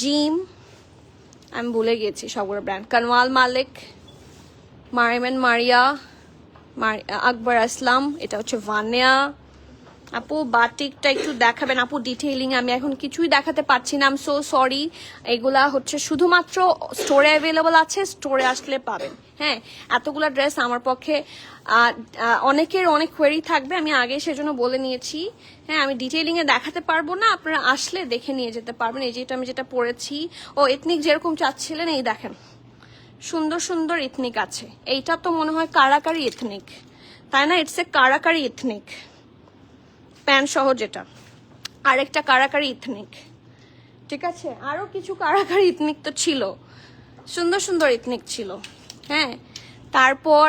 জিম, আমি ভুলে গেছি সবগুলো ব্র্যান্ড। কানওয়াল মালিক, মারিয়াম এন্ড মারিয়া, আকবর আসলাম, এটা হচ্ছে ভানিয়া, আপু বাটিকটা একটু দেখাবেন আপু ডিটেইলিং, আমি এখন কিছুই দেখাতে পারছি না, আই এম সো সরি। এগুলা হচ্ছে শুধুমাত্র স্টোরে অ্যাভেলেবল আছে, স্টোরে আসলে পাবেন। হ্যাঁ, এতগুলা ড্রেস আমার পক্ষে অনেকের অনেক কোয়েরি থাকবে, আমি আগে সেজন্য বলে নিয়েছি। হ্যাঁ, আমি ডিটেইলিং এ দেখাতে পারবো না, আপনারা আসলে দেখে নিয়ে যেতে পারবেন। এই যে এটা আমি যেটা পরেছি, ও এথনিক যেরকম চাচ্ছিলেন, এই দেখেন সুন্দর সুন্দর এথনিক আছে। এইটা তো মনে হয় কারাকারি এথনিক, তাই না? ইটস এ কারাকারি এথনিক প্যান্ট সহ, যেটা আরেকটা কারাকারি ইথনিক। ঠিক আছে, আরো কিছু কারাকারি ইথনিক তো ছিল, সুন্দর সুন্দর ইথনিক ছিল। হ্যাঁ, তারপর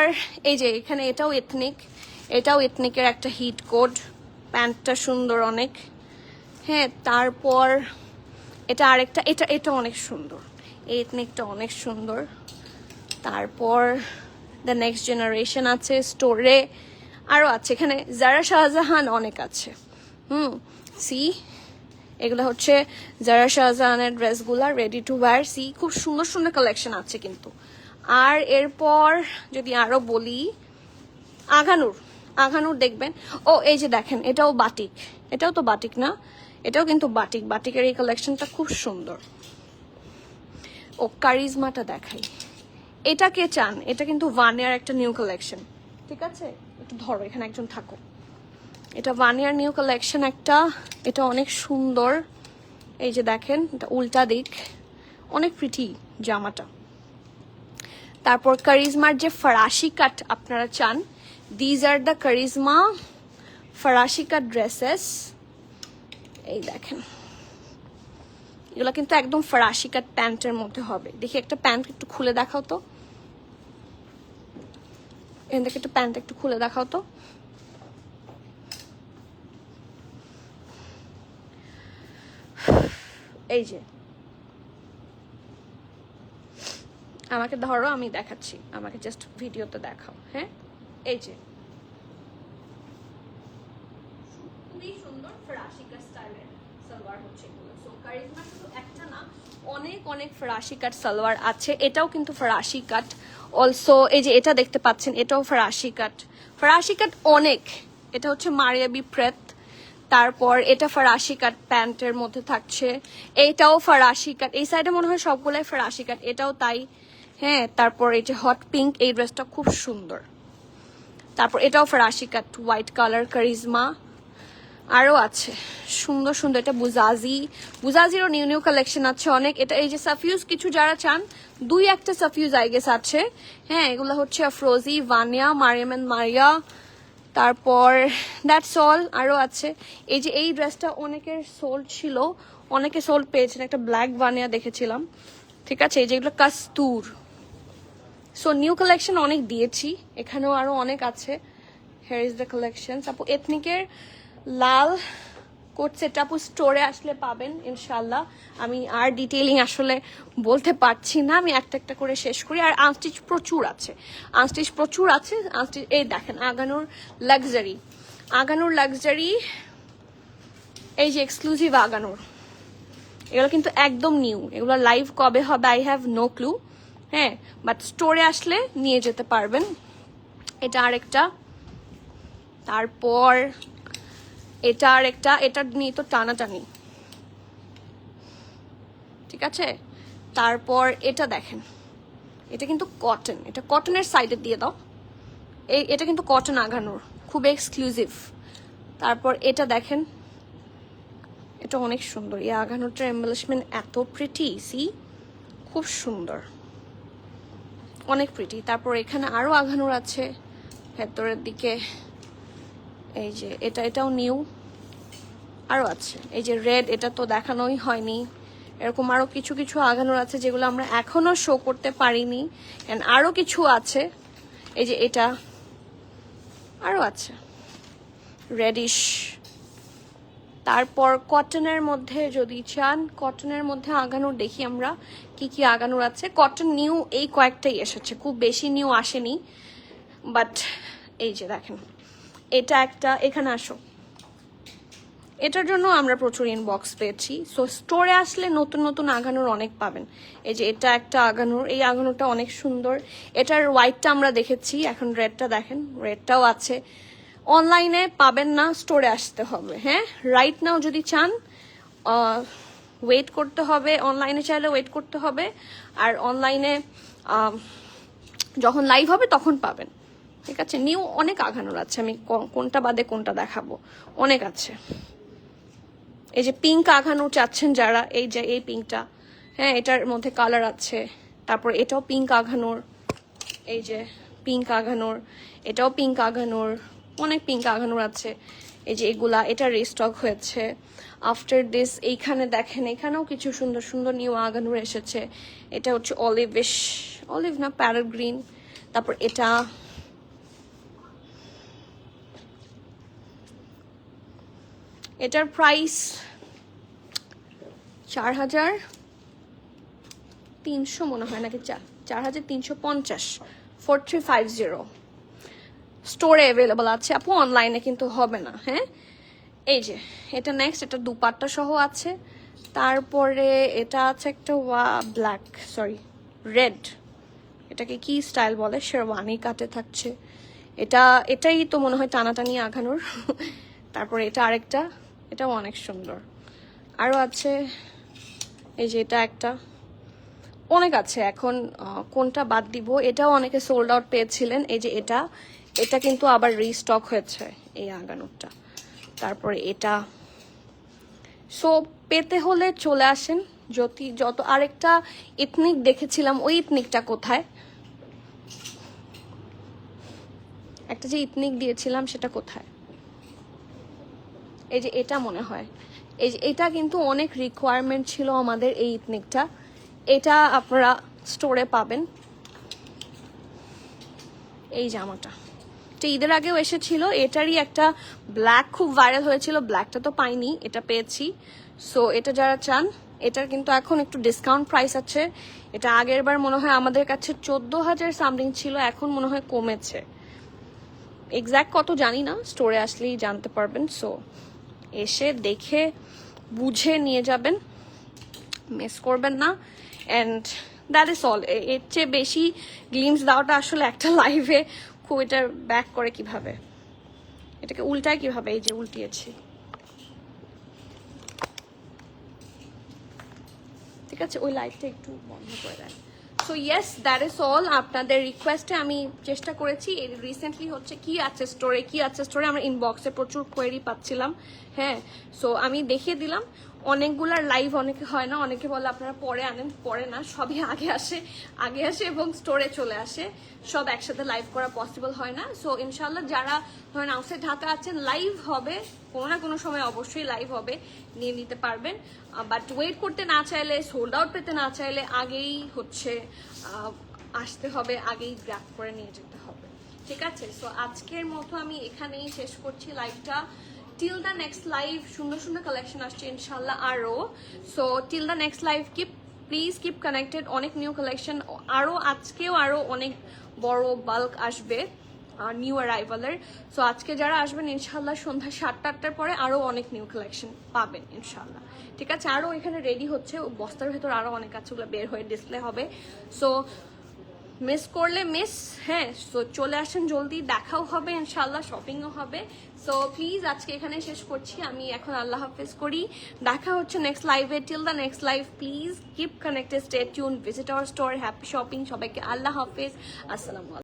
এই যে এখানে এটাও এথনিক, এটাও এথনিকের একটা হিট কোড, প্যান্টটা সুন্দর অনেক। হ্যাঁ, তারপর এটা আরেকটা, এটা এটা অনেক সুন্দর, এই এথনিকটা অনেক সুন্দর। তারপর দ্য নেক্সট জেনারেশন আছে স্টোরে, আরও আছে এখানে জারা শাহজাহান অনেক আছে। সি এগুলো হচ্ছে জারা শাহজাহানের ড্রেসগুলা রেডি টু ওয়্যার। সি খুব সুন্দর সুন্দর কালেকশন আছে কিন্তু। আর এরপর যদি আরো বলি, আঘানুর, আঘানুর দেখবেন। ও এই যে দেখেন, এটাও বাটিক, এটাও তো বাটিক না? এটাও কিন্তু বাটিক, বাটিকের এই কালেকশনটা খুব সুন্দর। ও কারিজমাটা দেখাই, এটা কে চান? এটা কিন্তু ভানিয়ার একটা নিউ কালেকশন। ঠিক আছে, একটু ধরো, এখানে একজন থাকো। এটা ভানিয়ার নিউ কালেকশন একটা, এটা অনেক সুন্দর। এই যে দেখেন, এটা উল্টা দিক, অনেক প্রিটি জামাটা। তারপর কারিজমার যে ফরাসি কাট আপনারা চান, দিজ আর দ্য কারিজমা ফরাসি কাট ড্রেসেস। এই দেখেন, এগুলো কিন্তু একদম ফরাসি কাট প্যান্টের মধ্যে হবে। দেখি একটা প্যান্ট একটু খুলে দেখাও তো, এখান থেকে একটা প্যান্ট একটু খুলে দেখাও তো। এই যে আমাকে ধরো, আমি দেখাচ্ছি, আমাকে জাস্ট ভিডিওতে দেখাও। হ্যাঁ, এই যে খুবই সুন্দর ফরাসি কাট স্টাইলের সালোয়ার হচ্ছে এগুলো। সো কারিজমা শুধু একটা না, অনেক অনেক ফরাসি কাট সালোয়ার আছে। এটাও কিন্তু ফরাসি কাট অলসো। এই যে এটা দেখতে পাচ্ছেন, এটাও ফরাসি কাট, ফরাসি কাট অনেক। এটা হচ্ছে মারিয়াবি প্রেত। তারপর এটা ফরাসি কাট প্যান্টের মধ্যে থাকছে, এইটাও ফরাসি কাট। এই সাইডে মনে হয় সবগুলাই ফরাসি কাট, এটাও তাই। হ্যাঁ, তারপর এই যে হট পিঙ্ক, এই ড্রেসটা খুব সুন্দর। তারপর এটাও ফরাসি কাট, হোয়াইট কালার কারিজমা। আরও আছে সুন্দর সুন্দর, এটা বুজাজি, বুজাজিরও নিউ নিউ কালেকশন আছে অনেক। এটা এই যে সাফিউজ, কিছু যারা চান, দুই একটা সাফিউজ আই গেস আছে। হ্যাঁ, এগুলো হচ্ছে আফরোজি, ভানিয়া, মারিয়াম এন্ড মারিয়া। তারপর দ্যাটস অল। আরও আছে এই যে এই ড্রেসটা অনেকের সোল্ড ছিল, অনেকে সোল্ড পেয়েছেন, একটা ব্ল্যাক ভানিয়া দেখেছিলাম। ঠিক আছে, এই যেগুলো কাস্তুর। সো নিউ কালেকশন অনেক দিয়েছি, এখানেও আরো অনেক আছে। Hair is the collection. আপু এথনিকের লাল কোট সেট আপু স্টোরে আসলে পাবেন ইনশাল্লাহ। আমি আর ডিটেইলিং আসলে বলতে পারছি না, আমি একটা একটা করে শেষ করি। আর আনস্টিচ প্রচুর আছে, আনস্টিচ প্রচুর আছে। আনস্টিচ এই দেখেন, আগানুর লাক্সারি, আগানুর লাক্সারি, এই যে এক্সক্লুসিভ আগানুর, এগুলো কিন্তু একদম নিউ। এগুলো লাইভ কবে হবে আই হ্যাভ নো ক্লু। হ্যাঁ, বাট স্টোরে আসলে নিয়ে যেতে পারবেন। এটা আরেকটা, তারপর এটা আরেকটা, এটা নিয়ে তো টানাটানি। ঠিক আছে, তারপর এটা দেখেন, এটা কিন্তু কটন, এটা কটনের সাইডে দিয়ে দাও। এটা কিন্তু কটন আঘানোর, খুব এক্সক্লুসিভ। তারপর এটা দেখেন, এটা অনেক সুন্দর, এই আঘানোরটার এমবেলিশমেন্ট এত প্রিটি, সি খুব সুন্দর, অনেক প্রিটি। তারপর এখানে আরো আঘানোর আছে ভেতরের দিকে। এই যে এটা, এটাও নিউ। আরো আছে এই যে রেড, এটা তো দেখানোই হয়নি। এরকম আরো কিছু কিছু আঘানোর আছে যেগুলো আমরা এখনো শো করতে পারিনি। এন্ড আরো কিছু আছে, এই যে এটা আরো আছে রেডিশ। তারপর কটনের মধ্যে যদি চান, কটনের মধ্যে আগানোর দেখি আমরা কি কি আগানোর আছে। কটন নিউ এই কয়েকটাই এসেছে, খুব বেশি নিউ আসেনি। বাট এই যে দেখেন, এটা একটা, এখানে আসো, এটার জন্য আমরা প্রচুর ইনবক্স পেয়েছি। সো স্টোরে আসলে নতুন নতুন আগানোর অনেক পাবেন। এই যে এটা একটা আগানোর, এই আগানোরটা অনেক সুন্দর। এটার হোয়াইটটা আমরা দেখেছি, এখন রেডটা দেখেন, রেডটাও আছে। অনলাইনে পাবেন না, স্টোরে আসতে হবে। হ্যাঁ, রাইট নাও যদি চান ওয়েট করতে হবে, অনলাইনে চাইলে ওয়েট করতে হবে, আর অনলাইনে যখন লাইভ হবে তখন পাবেন। ঠিক আছে, নিউ অনেক আঘানোর আছে, আমি কোনটা বাদে কোনটা দেখাবো, অনেক আছে। এই যে পিঙ্ক আঘানো চাচ্ছেন যারা, এই যে এই পিঙ্কটা, হ্যাঁ এটার মধ্যে কালার আছে। তারপর এটাও পিঙ্ক আঘানোর, এই যে পিঙ্ক আঘানোর, এটাও পিঙ্ক আঘানোর, অনেক পিঙ্ক আঘানোর আছে। এই যে এগুলা, এটা রিস্টক হয়েছে। আফটার দিস এইখানে দেখেন, এখানেও কিছু সুন্দর সুন্দর নিউ আঘানোর এসেছে। এটা হচ্ছে অলিভিশ, অলিভ না প্যারট গ্রিন। তারপর এটা এটার প্রাইস 4350 মনে হয়, নাকি 4350, 4350 স্টোরে অ্যাভেলেবল আছে আপু, অনলাইনে কিন্তু হবে না। হ্যাঁ, এই যে এটা নেক্সট, এটা দুপাট্টা সহ আছে। তারপরে এটা আছে একটা ব্ল্যাক, সরি রেড, এটাকে কি স্টাইল বলে, শেরওয়ানি কাটে থাকছে। এটাই তো মনে হয় টানাটানি আঘানোর। তারপরে এটা আরেকটা, এটাও অনেক সুন্দর। আরও আছে, এই যে এটা একটা, অনেক আছে। এখন কোনটা বাদ দিব, এটাও অনেকে সোল্ড আউট পেয়েছিলেন। এই যে এটা কিন্তু আবার রিস্টক হয়েছে এই আগানোরটা। তারপরে এটা, সো পেতে হলে চলে আসেন। যত আরেকটা ইথনিক দেখেছিলাম, ওই ইথনিকটা কোথায়, একটা যে ইথনিক দিয়েছিলাম সেটা কোথায়, এই যে এটা মনে হয়। এই যে এটা কিন্তু অনেক রিকোয়ারমেন্ট ছিল আমাদের এই ইথনিকটা, এটা আপনারা স্টোরে পাবেন। এই জামাটা এটা ঈদের আগেও এসেছিল, এটারই একটা ব্ল্যাক খুব ভাইরাল হয়েছিল, ব্ল্যাকটা তো পাইনি, এটা পেয়েছি। সো এটা যারা চান, এটার কিন্তু এখন একটু ডিসকাউন্ট প্রাইস আছে। এটা আগের বার মনে হয় আমাদের কাছে 14,000 সামথিং ছিল, এখন মনে হয় কমেছে, এক্স্যাক্ট কত জানি না, স্টোরে আসলেই জানতে পারবেন। সো এসে দেখে বুঝে নিয়ে যাবেন, মিস করবেন না। And that is all. এর চেয়ে বেশি গ্লিমস দেওয়াটা আসলে একটা লাইভে খুব, এটা ব্যাক করে কিভাবে, এটাকে উল্টায় কিভাবে, এই যে উল্টিয়েছি। ঠিক আছে, ওই লাইটটা একটু বন্ধ করে দেন। So yes, that is all. আপনাদের রিকোয়েস্টে আমি চেষ্টা করেছি। রিসেন্টলি হচ্ছে কি আছে স্টোরে, আমরা ইনবক্সে প্রচুর কোয়েরি পাচ্ছিলাম। হ্যাঁ, সো আমি দেখিয়ে দিলাম। অনেকগুলার লাইভ অনেকে হয় না, অনেকে বলে আপনারা পরে আনেন, পরে না, সবই আগে আসে এবং স্টোরে চলে আসে, সব একসাথে লাইভ করা পসিবল হয় না। সো ইনশাল্লাহ যারা ধরেন আউটসাইড ঢাকা আছেন, লাইভ হবে কোনো না কোনো সময়, অবশ্যই লাইভ হবে, নিয়ে নিতে পারবেন। বাট ওয়েট করতে না চাইলে, সোল্ড আউট পেতে না চাইলে আগেই হচ্ছে আসতে হবে, আগেই গ্র্যাব করে নিয়ে যেতে হবে। ঠিক আছে, সো আজকের মতো আমি এখানেই শেষ করছি লাইভটা। টিল দ্য নেক্সট লাইভ, সুন্দর সুন্দর কালেকশন আসছে ইনশাল্লাহ আরও। So till the next live please keep connected, অনেক নিউ কালেকশন আজকেও আরও অনেক বড় বাল্ক আসবে নিউ অ্যারাইভালের। সো আজকে যারা আসবেন ইনশাল্লাহ সন্ধ্যা 7টা-8টার পরে আরও অনেক নিউ কালেকশন পাবেন ইনশাল্লাহ। ঠিক আছে, আরও এখানে রেডি হচ্ছে, বস্তার ভেতর আরও অনেক আছে, ওগুলো বের হয়ে ডিসপ্লে হবে। সো মিস করলে মিস, হ্যাঁ, সো চলে আসেন জলদি, দেখাও হবে ইনশাল্লাহ, শপিংও হবে। সো প্লিজ আজকে এখানে শেষ করছি, আমি এখন আল্লাহ হাফেজ করি। দেখা হচ্ছে নেক্সট লাইভে। Till the next live please keep connected, stay tune, visit our store, happy shopping, সবাইকে আল্লাহ হাফেজ, আসসালামু আলাইকুম।